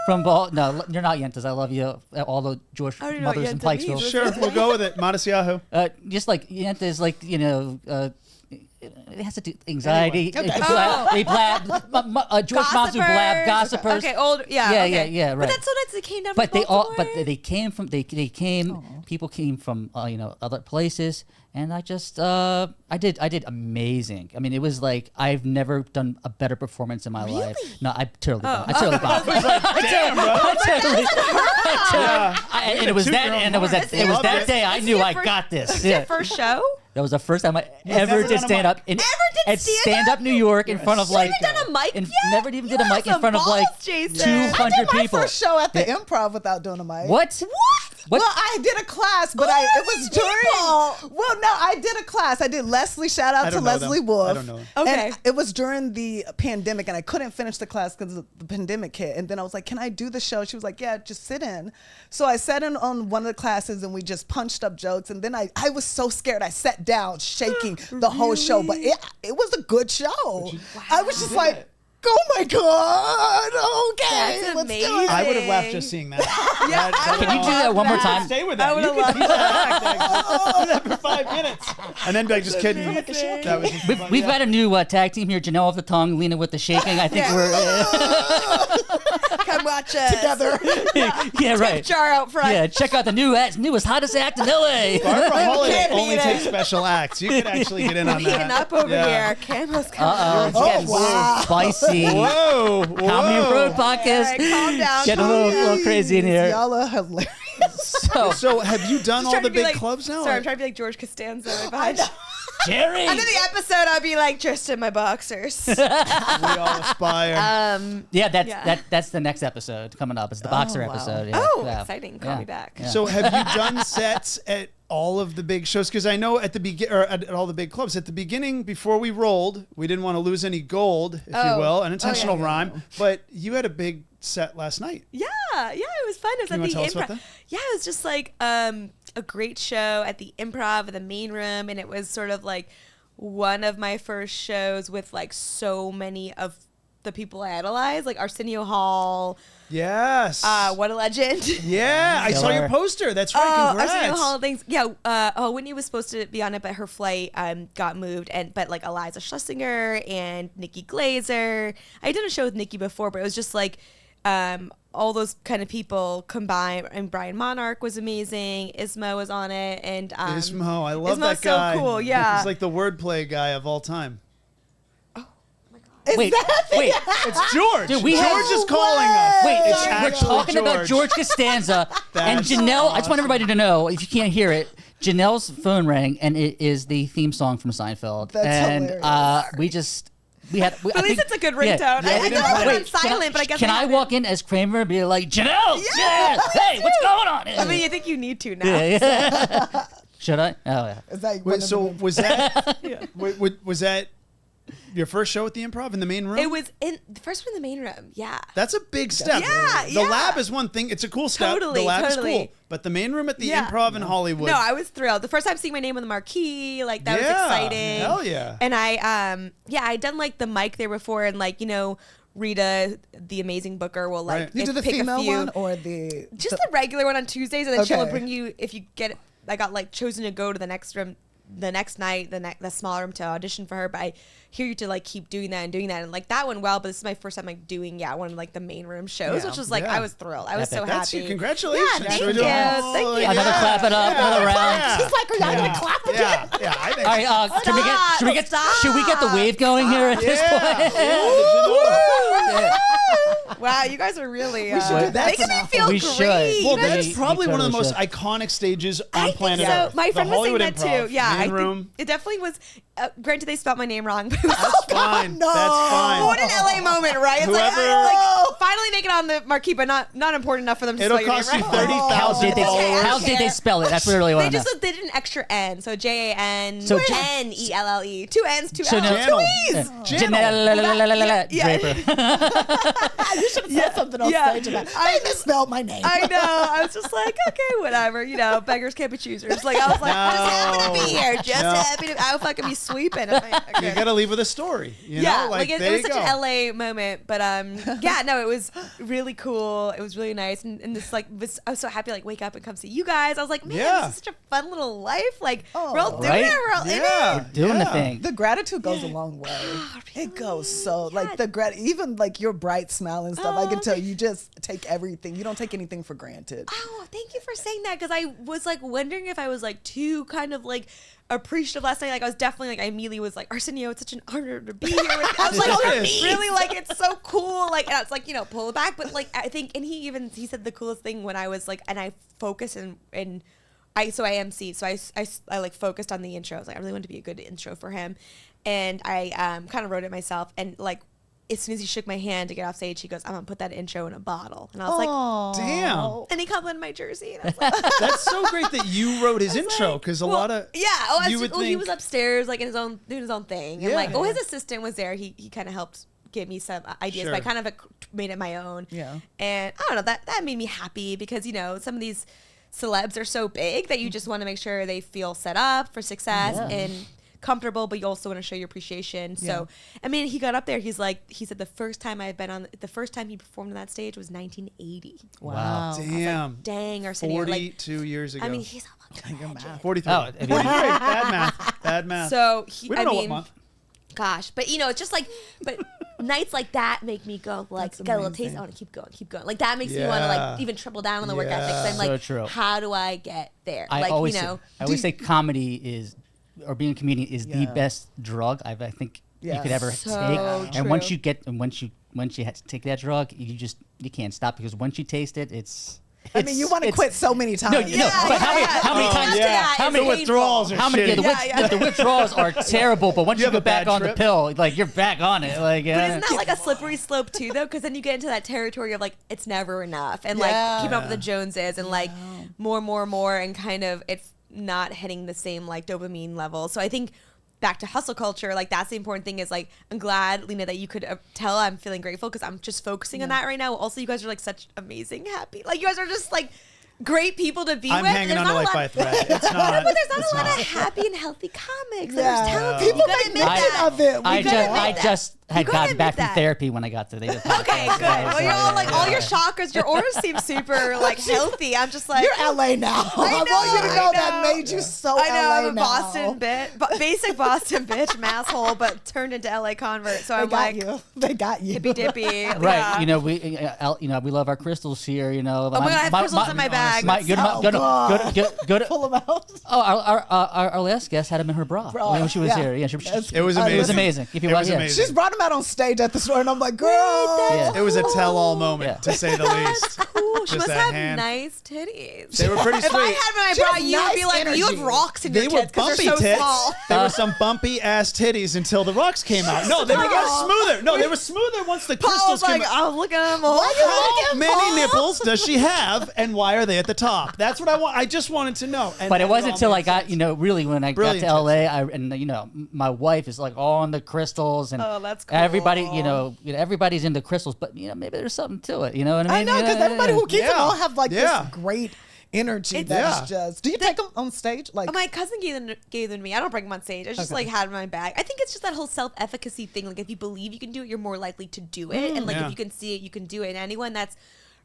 from No, you're not Yentas. I love you. All the Jewish I don't know what mothers in Yenta means. Pikesville. Sure, we'll go with it. Modest Yahoo. Just like Yenta is like it has to do anxiety. Anyway. They blab. Jewish moms who blab, gossipers. Okay, old. Yeah. Yeah, okay. yeah, right. But that's so nice. They came down. But from they all, Baltimore. but they came from they came. People came from other places, and I just I did amazing. I mean, it was like I've never done a better performance in my life. No, I totally bombed. I totally bombed. Damn, bro. And it was that day I knew I got this. Your first show. That was the first time I ever never did done a stand up mic. at stand up New York in front of like. Done a mic yet? Never even did a mic in some front of like balls, Jason. 200 My people. first show at the Improv without doing a mic. What? What? Well, I did a class, but it was during. Well, no, I did a class. I did Leslie. Shout out to Leslie Wolf. I don't know them. Okay. And it was during the pandemic, and I couldn't finish the class because the pandemic hit. And then I was like, "Can I do the show?" She was like, "Yeah, just sit in." So I sat in on one of the classes, and we just punched up jokes. And then I was so scared, I sat down, shaking the whole show. But it was a good show. I was just like. Oh my God! Okay, That's let's do it. amazing. I would have laughed just seeing that. Can you do that one more time? Stay with that. You could do that for 5 minutes. And then be like, just kidding. That was We've got a new tag team here. Janelle off the tongue, Lena with the shaking. I think Come watch us Together. yeah, right. Jar out front. Yeah, check out the newest hottest act in LA. Barbara Holiday Can't only beat it. takes special acts. You could actually get in on Heating that. up over here. Cameras coming. It's getting spicy. Whoa. Comedy Road podcast. All right, calm down. Getting a little crazy in here. Y'all are hilarious. So have you done all Trying the to be big like- clubs now? Sorry, or- I'm trying to be like George Costanza right behind you. Jerry. And then the episode, I'll be like just in my boxers. we all aspire. Yeah, Yeah. that's the next episode coming up. It's the boxer wow. episode. Yeah, Oh, yeah. exciting. Call me back. Yeah. So have you done sets at all of the big shows? Because I know at the at all the big clubs at the beginning, before we rolled, we didn't want to lose any gold, if you will, an intentional rhyme. But you had a big set last night. Yeah, it was fun. It was Can you at the wanna tell us about Improv. that? Yeah, it was just like a great show at the Improv in the main room, and it was sort of like one of my first shows with like so many of the people I idolize, like Arsenio Hall. Yes. What a legend. Yeah, I saw your Killer. poster. That's right. Congrats. Arsenio Hall things. Yeah. Whitney was supposed to be on it, but her flight got moved. But like Eliza Schlesinger and Nikki Glazer. I did a show with Nikki before, but it was just like all those kind of people combined. And Brian Monarch was amazing. Ismo was on it, and Ismo, I love Ismo's that guy. so cool. Yeah. He's like the wordplay guy of all time. Wait, It's George. Dude, we George have- is calling us. Wait, It's we're actually talking about George Costanza and That's Janelle. I just want everybody to know, if you can't hear it, Janelle's phone rang, and it is the theme song from Seinfeld. That's and hilarious. we had. At least it's a good ringtone. I didn't know I play put it. it on silent, but I guess Can I haven't. walk in as Kramer and be like, Janelle? Yeah. Hey, what's going on? I mean, I think you need to now. Yeah. Should I? Oh yeah. Is that one Wait, of so the- was that was that your first show at the Improv in the main room? It was in the first one in the main room. Yeah. That's a big step. Yeah, The lab is one thing. It's a cool step. Totally, the lab totally. is cool. But the main room at the Yeah. Improv in Hollywood. No, I was thrilled. The first time seeing my name on the marquee, like that was Yeah, exciting. hell yeah. And I'd done like the mic there before, and like, you know, Rita, the amazing booker, will like Right. You do the pick a female few. one or the Just the regular one on Tuesdays, and then she'll Okay. bring you if you get. I got like chosen to go to the next room, the next night, the smaller room to audition for her. But I hear you to like keep doing that, and like that went well. But this is my first time like doing one of like the main room shows, Yeah. which was like Yeah. I was thrilled. I was so That's happy. you. Congratulations. Yeah, thank We're you. doing- Thank you. Another clap it up, another round. Yeah. She's like, are y'all gonna clap again? Yeah, I think. All right, should we get the wave going here at this point? Yeah. Wow, you guys are really should do that making me now. feel We great. should. Well, You guys- that's probably one of the totally most should. iconic stages on I think planet so. Earth. My The friend was saying Hollywood that Improv, too. Yeah, main I room. think it definitely was. Granted, they spelled my name wrong, but it was That's fine. no. That's fine. what an LA moment, right? It's like, Whoever- like finally make it on the marquee, but not important enough for them to It'll spell your cost name you right. 30,000 How did they? followers. How did they spell it? That's what I really They want to know. just did an extra N, so Jan So N-E-L-L-E. 2 N's, 2 So L's. no- Janelle. Janelle Yeah. Draper. You should have said something on Yeah. stage about they misspelled my name. I know. I was just like, okay, whatever. You know, beggars can't be choosers. Like I was like, just happy to be here. Just No. happy to. I would fucking be sweeping. You gotta leave with a story. You Yeah, know? like it there was you such go. an LA moment, but yeah, no, it was really cool. It was really nice, and this like I was so happy to like wake up and come see you guys. I was like, man, Yeah. this is such a fun little life. Like Oh. we're all doing Right? it. We're all in it. Yeah. Doing the yeah. thing. The gratitude goes a long way. It goes so like the even like your bright smile and stuff. I can tell you just take everything. You don't take anything for granted. Oh, thank you for saying that, because I was like wondering if I was like too kind of like appreciative last night. Like I was definitely like I immediately was like, Arsenio, it's such an honor to be here with you. I was like, It is. really like it's so cool. Like and I was like, you know, pull it back. But like I think, and he said the coolest thing when I was like, and I focus and I MC, so I like focused on the intro. I was like, I really wanted to be a good intro for him, and I kind of wrote it myself. And like as soon as he shook my hand to get off stage, he goes, I'm gonna put that intro in a bottle. And I was like, Damn. and he complimented my jersey. And I was like, That's so great that you wrote his intro, because a lot of you would he think was upstairs like in his own doing his own thing, and Yeah. like his assistant was there. He kind of helped give me some ideas, but I Sure. kind of made it my own. Yeah. And I don't know, that made me happy, because you know some of these celebs are so big that you just want to make sure they feel set up for success Yeah. and comfortable, but you also want to show your appreciation. So I mean, he got up there, he said the first time he performed on that stage was 1980. Wow. damn. Dang, Arsenio, like 42 years ago. I mean, he's a fucking Your legend. math. 43. Oh, if you- 43. Bad math. Bad math. So we don't know what month. Gosh, but you know, it's just like, but nights like that make me go like, That's got a little taste. amazing. I want to keep going. Like that makes me want to like Yeah. even triple down on the work Yeah. ethic. 'Cause I'm So like, true. how do I get there? I like always you know, say comedy is, or being a comedian is the Yeah. best drug I think you Yeah. could ever So take. And once true. you have to take that drug, you can't stop, because once you taste it, it's. I mean, you want to it's- quit so many times. No, you know, but how many times? yeah. The withdrawals are How many? shitty. The withdrawals are terrible, but once You you have go a bad back on the trip? pill, like you're back on it. Like, But isn't that like a slippery slope too, though? Because then you get into that territory of like it's never enough, and like keeping up with the Joneses, and like more, and kind of it's not hitting the same like dopamine level. So I think back to hustle culture, like that's the important thing. Is like I'm glad, Lena, that you could tell I'm feeling grateful, because I'm just focusing on that right now. Also, you guys are like such amazing, happy, like you guys are just like great people to be I'm with. hanging There's on not to a life lot- by a thread. It's not. But there's not a lot of happy and healthy comics. Yeah. There's talented People You gotta make admit mention that. of it. I We just, gotta admit I that. just had gotta gotten back admit from that. therapy when I got to the Okay, good. Well, you're all like all your chakras, your auras seem super like healthy. I'm just like You're LA now. I want you to know that made you so I know, LA I'm a now. Boston basic Boston bitch, masshole, but turned into LA convert. So They I'm got like you. They got you. hippy dippy. Right, Yeah. you know we love our crystals here. You know, Oh my God, I have crystals in my bag. Go to. Pull them out. Oh, our last guest had them in her bra Bra, when she was yeah. here. Yeah, It was It was amazing. amazing. If you It want, was yeah. amazing. She's brought them out on stage at the store, and I'm like, girl. It was a tell-all moment, to say the least. Cool. She Just must that have nice titties. They were pretty sweet. If I had my bra, you would be like, you have rocks in your They were tits because bumpy they're so tits. small. There were some bumpy ass titties until the rocks came out. No, they were smoother. No, they were smoother once the crystals came out. I was looking at them. How many nipples does she have, and why are they at the top? That's what I want. I just wanted to know. And but it wasn't until I got, really when I Brilliant got to LA, my wife is like all on the crystals, and that's cool. everybody, everybody's into crystals, but maybe there's something to it. You know what I mean? I know, because everybody who keeps them all have like Yeah. this great energy that is just. Do you take them on stage? Like my cousin gave them to me. I don't bring them on stage. I just like had them in my bag. I think it's just that whole self-efficacy thing. Like if you believe you can do it, you're more likely to do it. And like if you can see it, you can do it. And anyone that's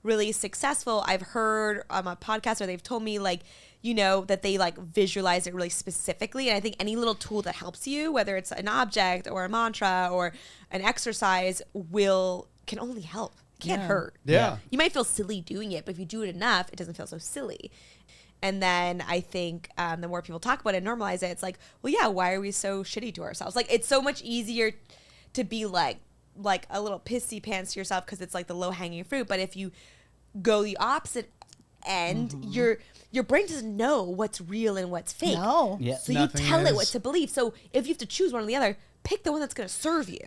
really successful, I've heard on a podcast where they've told me like, that they like visualize it really specifically. And I think any little tool that helps you, whether it's an object or a mantra or an exercise, can only help. Can't hurt. Yeah. You might feel silly doing it, but if you do it enough, it doesn't feel so silly. And then I think the more people talk about it and normalize it, it's like, well, yeah, why are we so shitty to ourselves? Like, it's so much easier to be like a little pissy pants to yourself because it's like the low hanging fruit. But if you go the opposite end, your brain doesn't know what's real and what's fake. No. Yeah. So Nothing you tell it is. what to believe. So if you have to choose one or the other, pick the one that's going to serve you.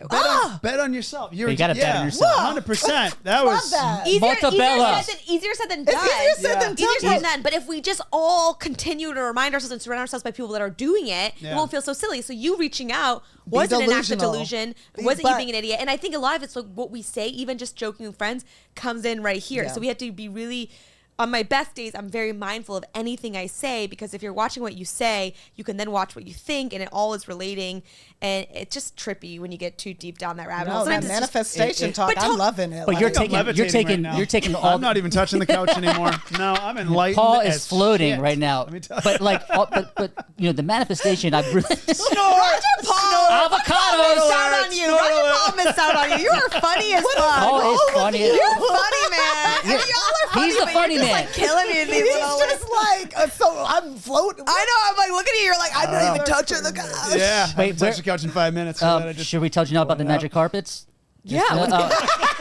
Bet on yourself. You gotta bet on yourself. 100%. That Love was that. Montebello. Easier said than done. Easier said than Easier said done. than done. But if we just all continue to remind ourselves and surround ourselves by people that are doing it, it won't feel so silly. So you reaching out wasn't an act of delusion. Wasn't you being an idiot? And I think a lot of it's like what we say, even just joking with friends, comes in right here. Yeah. So we have to be really. On my best days, I'm very mindful of anything I say because if you're watching what you say, you can then watch what you think, and it all is relating. And it's just trippy when you get too deep down that rabbit hole. No, that Sometimes it's just- manifestation talk, I'm loving it. But Like, you're levitating right now. taking all. I'm not even touching the couch anymore. No, I'm enlightened. Paul as is floating shit. right now. Let me tell you. But like, the manifestation. I really. Roger Paul, Avocados. Shout on you. Roger Paul missed out on you. You are funny as fuck. Paul is funny. You're funny, man. I mean, y'all are funny, He's the but funny you're just, man. like, killing me in these He's little just like, so I'm floating. I know. I'm like looking at you. You're like, I'm not even touching the couch. Yeah. I Wait, haven't touched the couch in 5 minutes. So that I just Should we tell Janelle about the magic carpets? Yeah.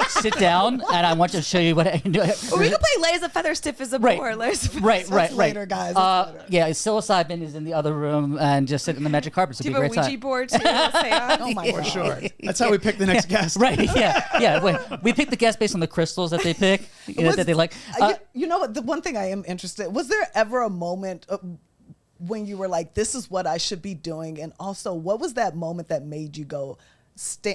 Sit down, and I want to show you what I can do. We can play lay as a feather, stiff as a Right. board. Right. later, guys. That's later. Yeah, psilocybin is in the other room, and just sit in the magic carpets. Do It'd you be a have a great Ouija time. board too? Oh my for God. sure. That's how we pick the next guest. Right. Yeah. We pick the guests based on the crystals that they pick. That they like. You know what? The one thing I am interested. Was there ever a moment when you were like, "This is what I should be doing," and also, what was that moment that made you go,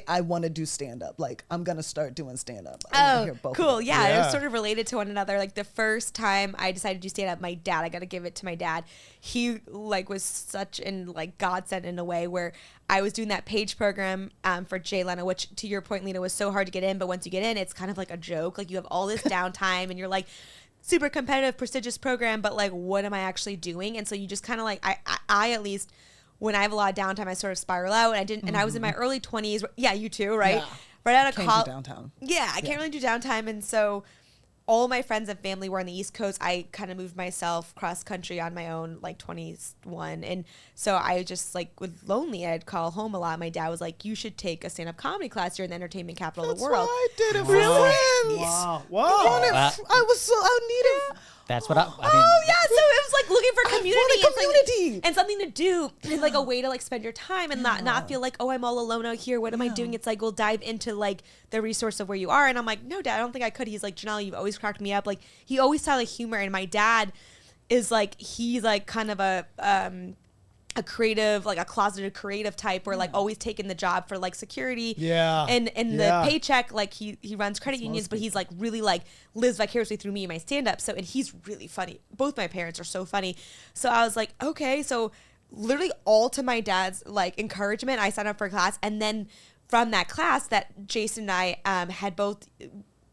I want to do stand up. Like, I'm going to start doing stand up. Oh, cool. Yeah, it Yeah. was sort of related to one another. Like the first time I decided to do stand up, my dad, I got to give it to my dad. He like was such an like godsend in a way where I was doing that page program for Jay Leno, which to your point, Lena, was so hard to get in. But once you get in, it's kind of like a joke. Like you have all this downtime and you're like, super competitive, prestigious program, but like, what am I actually doing? And so you just kind of like, I at least, when I have a lot of downtime, I sort of spiral out. And I didn't, and I was in my early 20s. Yeah, you too, right? Yeah. Right out of Can't college. do downtown. Yeah, I can't really do downtime. And so all my friends and family were on the East Coast. I kind of moved myself cross country on my own, like 21. And so I just like was lonely. I'd call home a lot. My dad was like, you should take a stand-up comedy class. You're in the entertainment capital of the world. I did it for Wow. friends. Wow. I needed. That's what I mean. Oh yeah, so it was like looking for community, wanted and community. and something to do, and like a way to like spend your time and not feel like, oh, I'm all alone out here. What am I doing? It's like we'll dive into like the resource of where you are, and I'm like, no, Dad, I don't think I could. He's like, Janelle, you've always cracked me up. Like he always saw like humor, and my dad is like he's like kind of a creative, like a closeted creative type where like always taking the job for like security. Yeah. And Yeah. the paycheck, like he runs credit unions, but he's like really like lives vicariously through me and my stand up. So, and he's really funny. Both my parents are so funny. So I was like, okay. So literally all to my dad's like encouragement, I signed up for a class. And then from that class that Jason and I had both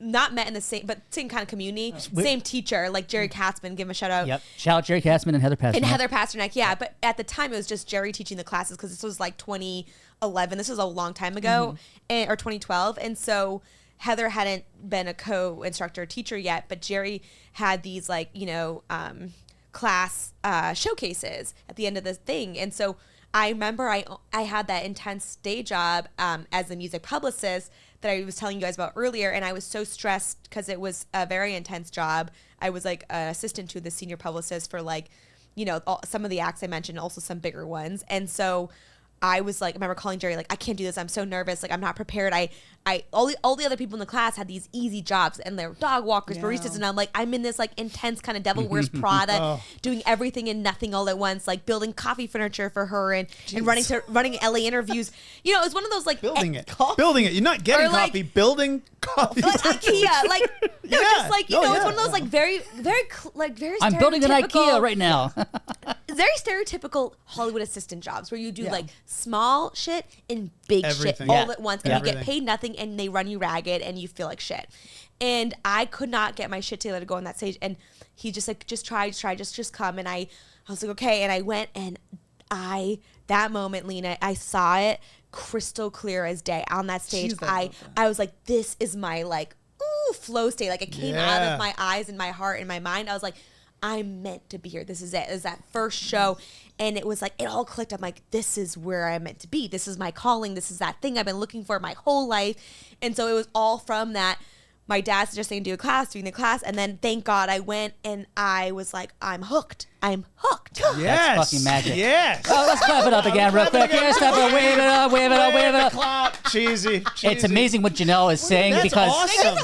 not met in the same, but same kind of community, same teacher, like Jerry Katzman, give him a shout out. Yep. Shout out Jerry Katzman and Heather Pasternak. And Heather Pasternak, yeah. But at the time, it was just Jerry teaching the classes because this was like 2011. This was a long time ago, or 2012. And so Heather hadn't been a co-instructor or teacher yet, but Jerry had these like, class showcases at the end of the thing. And so I remember I had that intense day job as a music publicist that I was telling you guys about earlier, and I was so stressed because it was a very intense job. I was like an assistant to the senior publicist for like, you know, some of the acts I mentioned, also some bigger ones. And so I was like, I remember calling Jerry, like, I can't do this. I'm so nervous. Like, I'm not prepared. All the other people in the class had these easy jobs, and they're dog walkers, baristas, and I'm like, I'm in this like intense kind of Devil Wears Prada, doing everything and nothing all at once, like building coffee furniture for her and running LA interviews. You know, it was one of those like building it. You're not getting coffee, building coffee. Like IKEA, like no, just like you know, it's one of those like very I'm building an IKEA right now. Very stereotypical Hollywood assistant jobs where you do like small shit and big shit all at once, and you get paid nothing, and they run you ragged, and you feel like shit. And I could not get my shit together to go on that stage, and he just like, just try, just come. And I was like, okay, and I went, and that moment, Lena, I saw it crystal clear as day on that stage. I was like, this is my like flow state. Like it came out of my eyes and my heart and my mind. I was like, I'm meant to be here. This is it. It was that first show. And it was like, it all clicked. I'm like, this is where I'm meant to be. This is my calling. This is that thing I've been looking for my whole life. And so it was all from that. My dad suggested doing the class. And then thank God I went, and I was like, I'm hooked. Yes. That's fucking magic. Yes. Oh, let's clap it up again real quick. Yes, clap it, wave it up. Clap. Cheesy. It's amazing what Janelle is saying That's because awesome.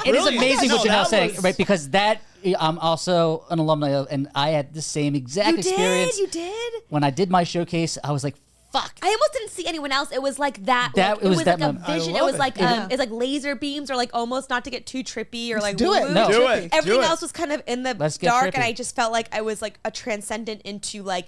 it is amazing what Janelle's saying, right? Because that I'm also an alumni of, and I had the same exact experience. You did? When I did my showcase, I was like, fuck. I almost didn't see anyone else. It was like that. It was like that a vision. It was like it's like laser beams, or like almost, not to get too trippy, or like do it. No. Do it. Everything else was kind of in the Let's get dark, trippy. and I just felt like I was like a transcendent into like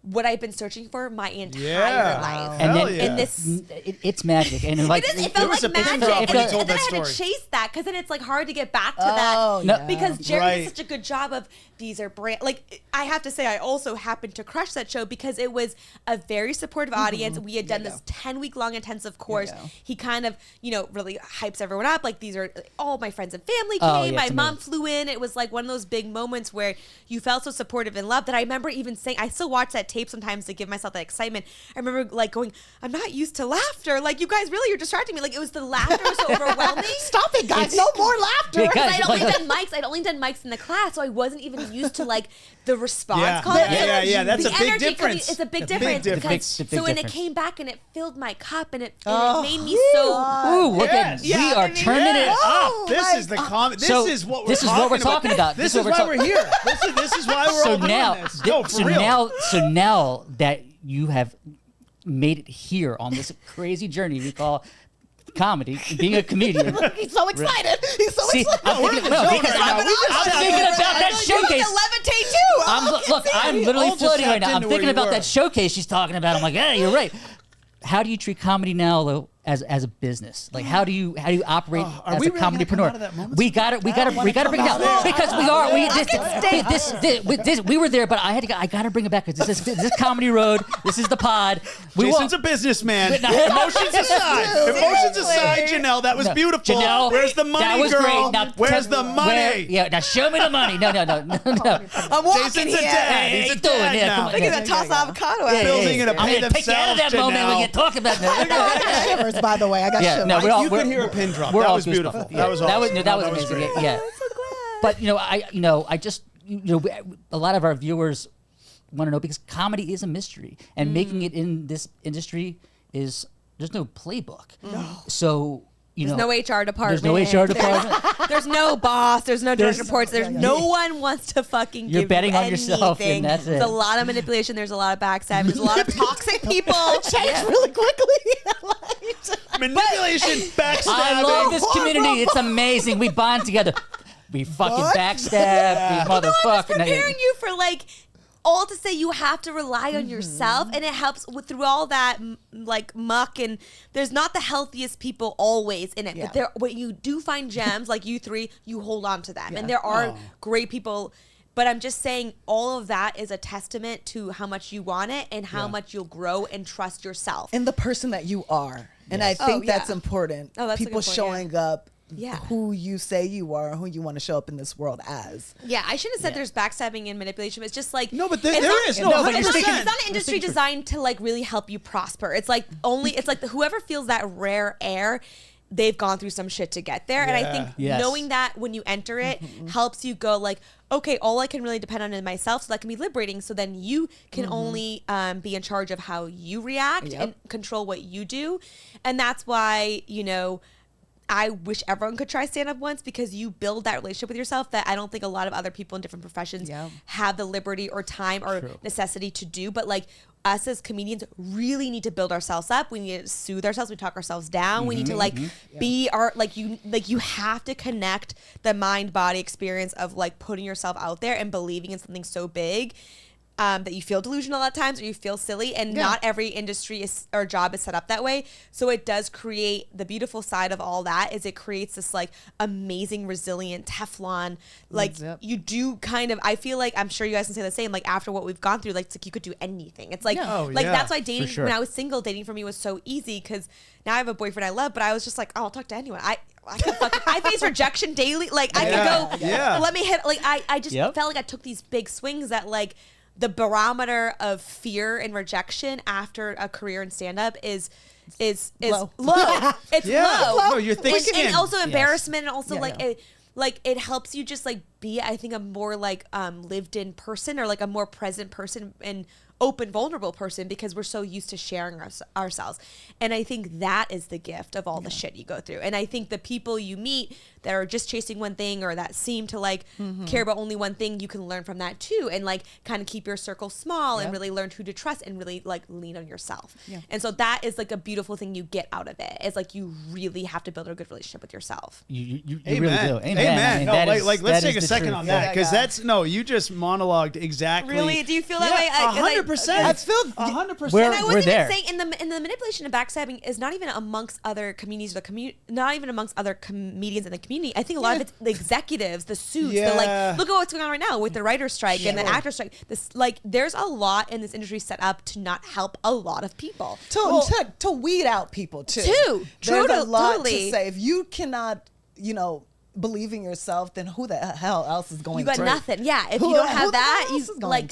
what I've been searching for my entire life. And Hell then yeah. And this, it's magic, and like it felt was like a picture magic. drop And when you then, told and then that I had story. to chase that, because then it's like hard to get back to Oh, that. yeah. Because Jerry Right. did such a good job of, these are brand, like, I have to say, I also happened to crush that show because it was a very supportive audience. We had done this 10-week long intensive course. He kind of, really hypes everyone up. Like, these are all my friends and family came. Oh, yeah, My it's mom amazing. flew in. It was like one of those big moments where you felt so supportive and loved that I remember even saying, I still watch that tape sometimes to give myself that excitement. I remember like going, I'm not used to laughter. Like, you guys really are distracting me. Like, it was the laughter was so overwhelming. Stop it, guys. No more laughter. Because- I'd only done mics in the class, so I wasn't even used to like the response. Yeah. Comment. Yeah. So That's the a big energy coming- difference. It's a big A big difference. difference. It's a big So when it difference. came back and it filled my cup, and it made me so. Ooh, look at Yes. we are turning it up. This is the comment. This So, is what this is what we're talking about. This This is is what why we're we're here. This is why we're So all doing now, this. No, for real. so now that you have made it here on this crazy journey we call comedy, being a comedian. He's so excited. He's so See, excited. I'm thinking about that showcase. Levitate too. I'm literally all just floating right tapped now. I'm into where thinking you about were. that showcase she's talking about. I'm like, yeah, you're right. How do you treat comedy now, though, as a business? Like, how do you operate are as we a really gonna come comedypreneur? out of that moment? We got to bring it down because we are. We were there, but I got to bring it back because this is Comedy Road. This is the pod. Jason's a businessman. Emotions aside, Janelle, that was beautiful. Janelle, where's the money, that was girl? great. Now, Where's the money? Now show me the money. No. I'm walking Jason's a here. dad. He's a dad now. Look at that toss avocado at Building me. it up. I'm Pay going to take you out of that themselves, moment when you Janelle. talk about that. I got shivers, by the way. I got shivers. No, You could hear a pin drop. We're That all was beautiful. goosebumps. That was awesome. That was That was amazing. great. Yeah. But I just a lot of our viewers want to know because comedy is a mystery, and making it in this industry there's no playbook. So There's no HR department. There's no HR department. There's no boss. There's no direct reports. There's no one wants to fucking You're give betting you on yourself, and anything. that's it. There's a lot of manipulation. There's a lot of backstab. There's a lot of toxic people. Change really quickly. Manipulation, backstabbing. I love this community. It's amazing. We bond together. We fucking backstab. We motherfucker. Preparing you for like all to say you have to rely on yourself, and it helps through all that like muck, and there's not the healthiest people always in it, but there when you do find gems like you three, you hold on to them, and there are great people. But I'm just saying all of that is a testament to how much you want it and how much you'll grow and trust yourself. And the person that you are. And I think that's important. Oh, that's a people good point, showing up who you say you are, who you want to show up in this world as. Yeah, I shouldn't have said there's backstabbing and manipulation. It's just like No, but it's there not- is. No, No, but but it's you're not, saying- it's not an industry designed to like really help you prosper. It's like whoever feels that rare air, they've gone through some shit to get there. And I think knowing that when you enter it helps you go like, okay, all I can really depend on is myself, so that can be liberating. So then you can only be in charge of how you react and control what you do. And that's why, I wish everyone could try stand-up once, because you build that relationship with yourself that I don't think a lot of other people in different professions have the liberty or time or necessity to do. But like us as comedians really need to build ourselves up. We need to soothe ourselves. We talk ourselves down. We need to be our, you have to connect the mind body experience of like putting yourself out there and believing in something so big. That you feel delusional at times or you feel silly, and not every industry or job is set up that way. So it does create the beautiful side of all that is it creates this like amazing, resilient Teflon. Like you do kind of, I feel like, I'm sure you guys can say the same, like after what we've gone through, like it's like you could do anything. It's like, that's why dating, when I was single, dating for me was so easy, because now I have a boyfriend I love, but I was just like, oh, I'll talk to anyone. I face rejection daily. Like I could go, let me hit, like I just felt like I took these big swings that like, the barometer of fear and rejection after a career in stand-up is low. It's low. No, you're thinking. And also embarrassment, and also it helps you just like be, I think, a more like lived in person, or like a more present person and open, vulnerable person, because we're so used to sharing ourselves. And I think that is the gift of all the shit you go through. And I think the people you meet that are just chasing one thing, or that seem to like care about only one thing, you can learn from that too, and like kind of keep your circle small and really learn who to trust and really like lean on yourself. And so that is like a beautiful thing you get out of it. It's like you really have to build a good relationship with yourself. You really do. Amen. I mean, No, let's take a second on that, because that's you just monologued exactly. Really? Do you feel that way? 100%. I feel 100%. We're- And I wasn't there. even saying in the manipulation and backstabbing is not even amongst other communities, not even amongst other comedians in the community. I think a lot of it's the executives, the suits, the like. Look at what's going on right now with the writer strike and the actor strike. This like, there's a lot in this industry set up to not help a lot of people. To weed out people too. There's a lot to say. If you cannot, believe in yourself, then who the hell else is going to? You got nothing. Yeah. If you don't have that, you like.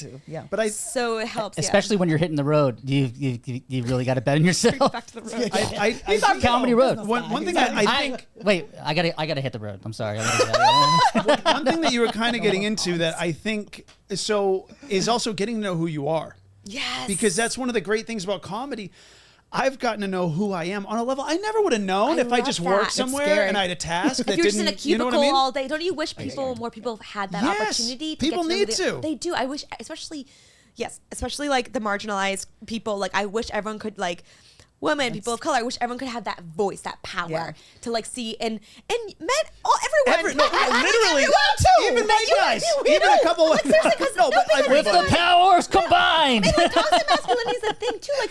But so it helps. Especially when you're hitting the road, you really got to bet on yourself. Back to the road. I think Comedy road. One thing I think. Wait, I gotta hit the road. I'm sorry. One thing that you were kind of getting into that I think is also getting to know who you are. Yes. Because that's one of the great things about comedy. I've gotten to know who I am on a level I never would have known if I just worked somewhere and I had a task that if you're just in a didn't, cubicle all day. Don't you wish more people had that opportunity? People need to. They do. I wish, especially like the marginalized people. Like I wish everyone could like. Women, people of color. I wish everyone could have that voice, that power to like see and men, everyone. Literally, even white guys, even a couple of With the powers combined. And like toxic masculinity is a thing too. Like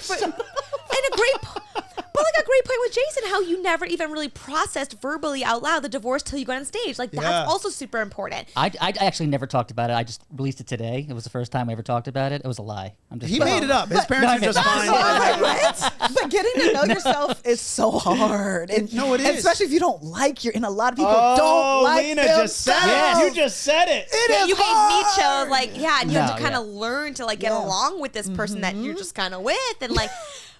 a great point with Jason, how you never even really processed verbally out loud the divorce till you go on stage. Like that's also super important. I actually never talked about it. I just released it today. It was the first time I ever talked about it. It was a lie. He made it up. His parents are just fine. But getting to know yourself is so hard. And, no, it is. Especially if you don't like and a lot of people don't like Lena themselves. just said it. You just said it. You gave me chills, like, and you have to kind of learn to like get along with this person that you're just kind of with, and like,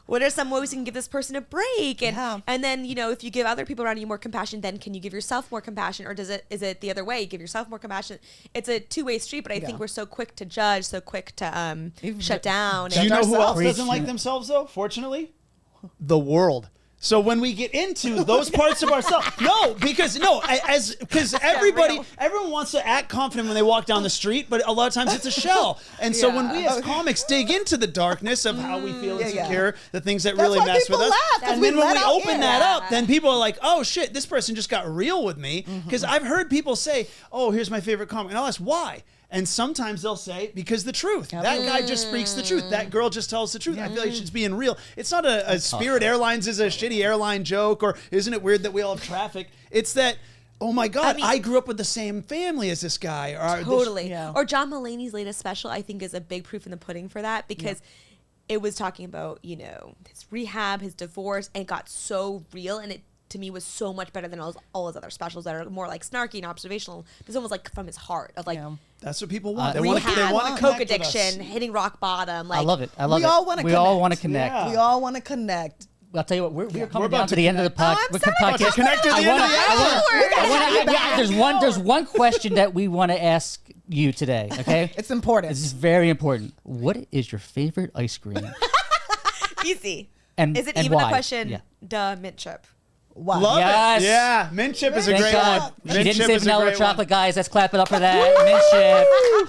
what are some ways you can give this person a break? And then, if you give other people around you more compassion, then can you give yourself more compassion? Or is it the other way? You give yourself more compassion. It's a two-way street, but I think we're so quick to judge, so quick to shut down. Do you know who else doesn't like themselves though? Fortunately, the world. So when we get into those parts of ourselves, because everyone wants to act confident when they walk down the street, but a lot of times it's a shell. And so when we as comics dig into the darkness of how we feel insecure, the things that really mess with us, and then when we open that up, then people are like, oh shit, this person just got real with me. Because I've heard people say, oh, here's my favorite comic, and I'll ask why. And sometimes they'll say, because the truth. That guy just speaks the truth. That girl just tells the truth. I feel like she's being real. It's not a Spirit Airlines is a shitty airline joke, or isn't it weird that we all have traffic? It's that, oh my God, I grew up with the same family as this guy. Or totally. Or John Mulaney's latest special, I think, is a big proof in the pudding for that, because it was talking about, his rehab, his divorce, and it got so real, and it to me was so much better than all his other specials that are more like snarky and observational. This one was like from his heart of like that's what people want. they want to coke addiction, hitting rock bottom. Like I love it. I love it. We all want to connect. We all want to connect. Yeah. We all want to connect. I'll tell you what, we're coming about down to to the end of the Oh, I'm podcast. Connect to the end of the hour. There's one question that we want to ask you today. Okay, It's important. this is very important. What is your favorite ice cream? easy. And Is it and even why? a question? Yeah. Duh, mint chip. Wow. Love Yes. it. Yeah, mint chip is a Thank great God. one. She Mint didn't chip say is a vanilla great chocolate, one. guys. Let's clap it up for that. Mint chip.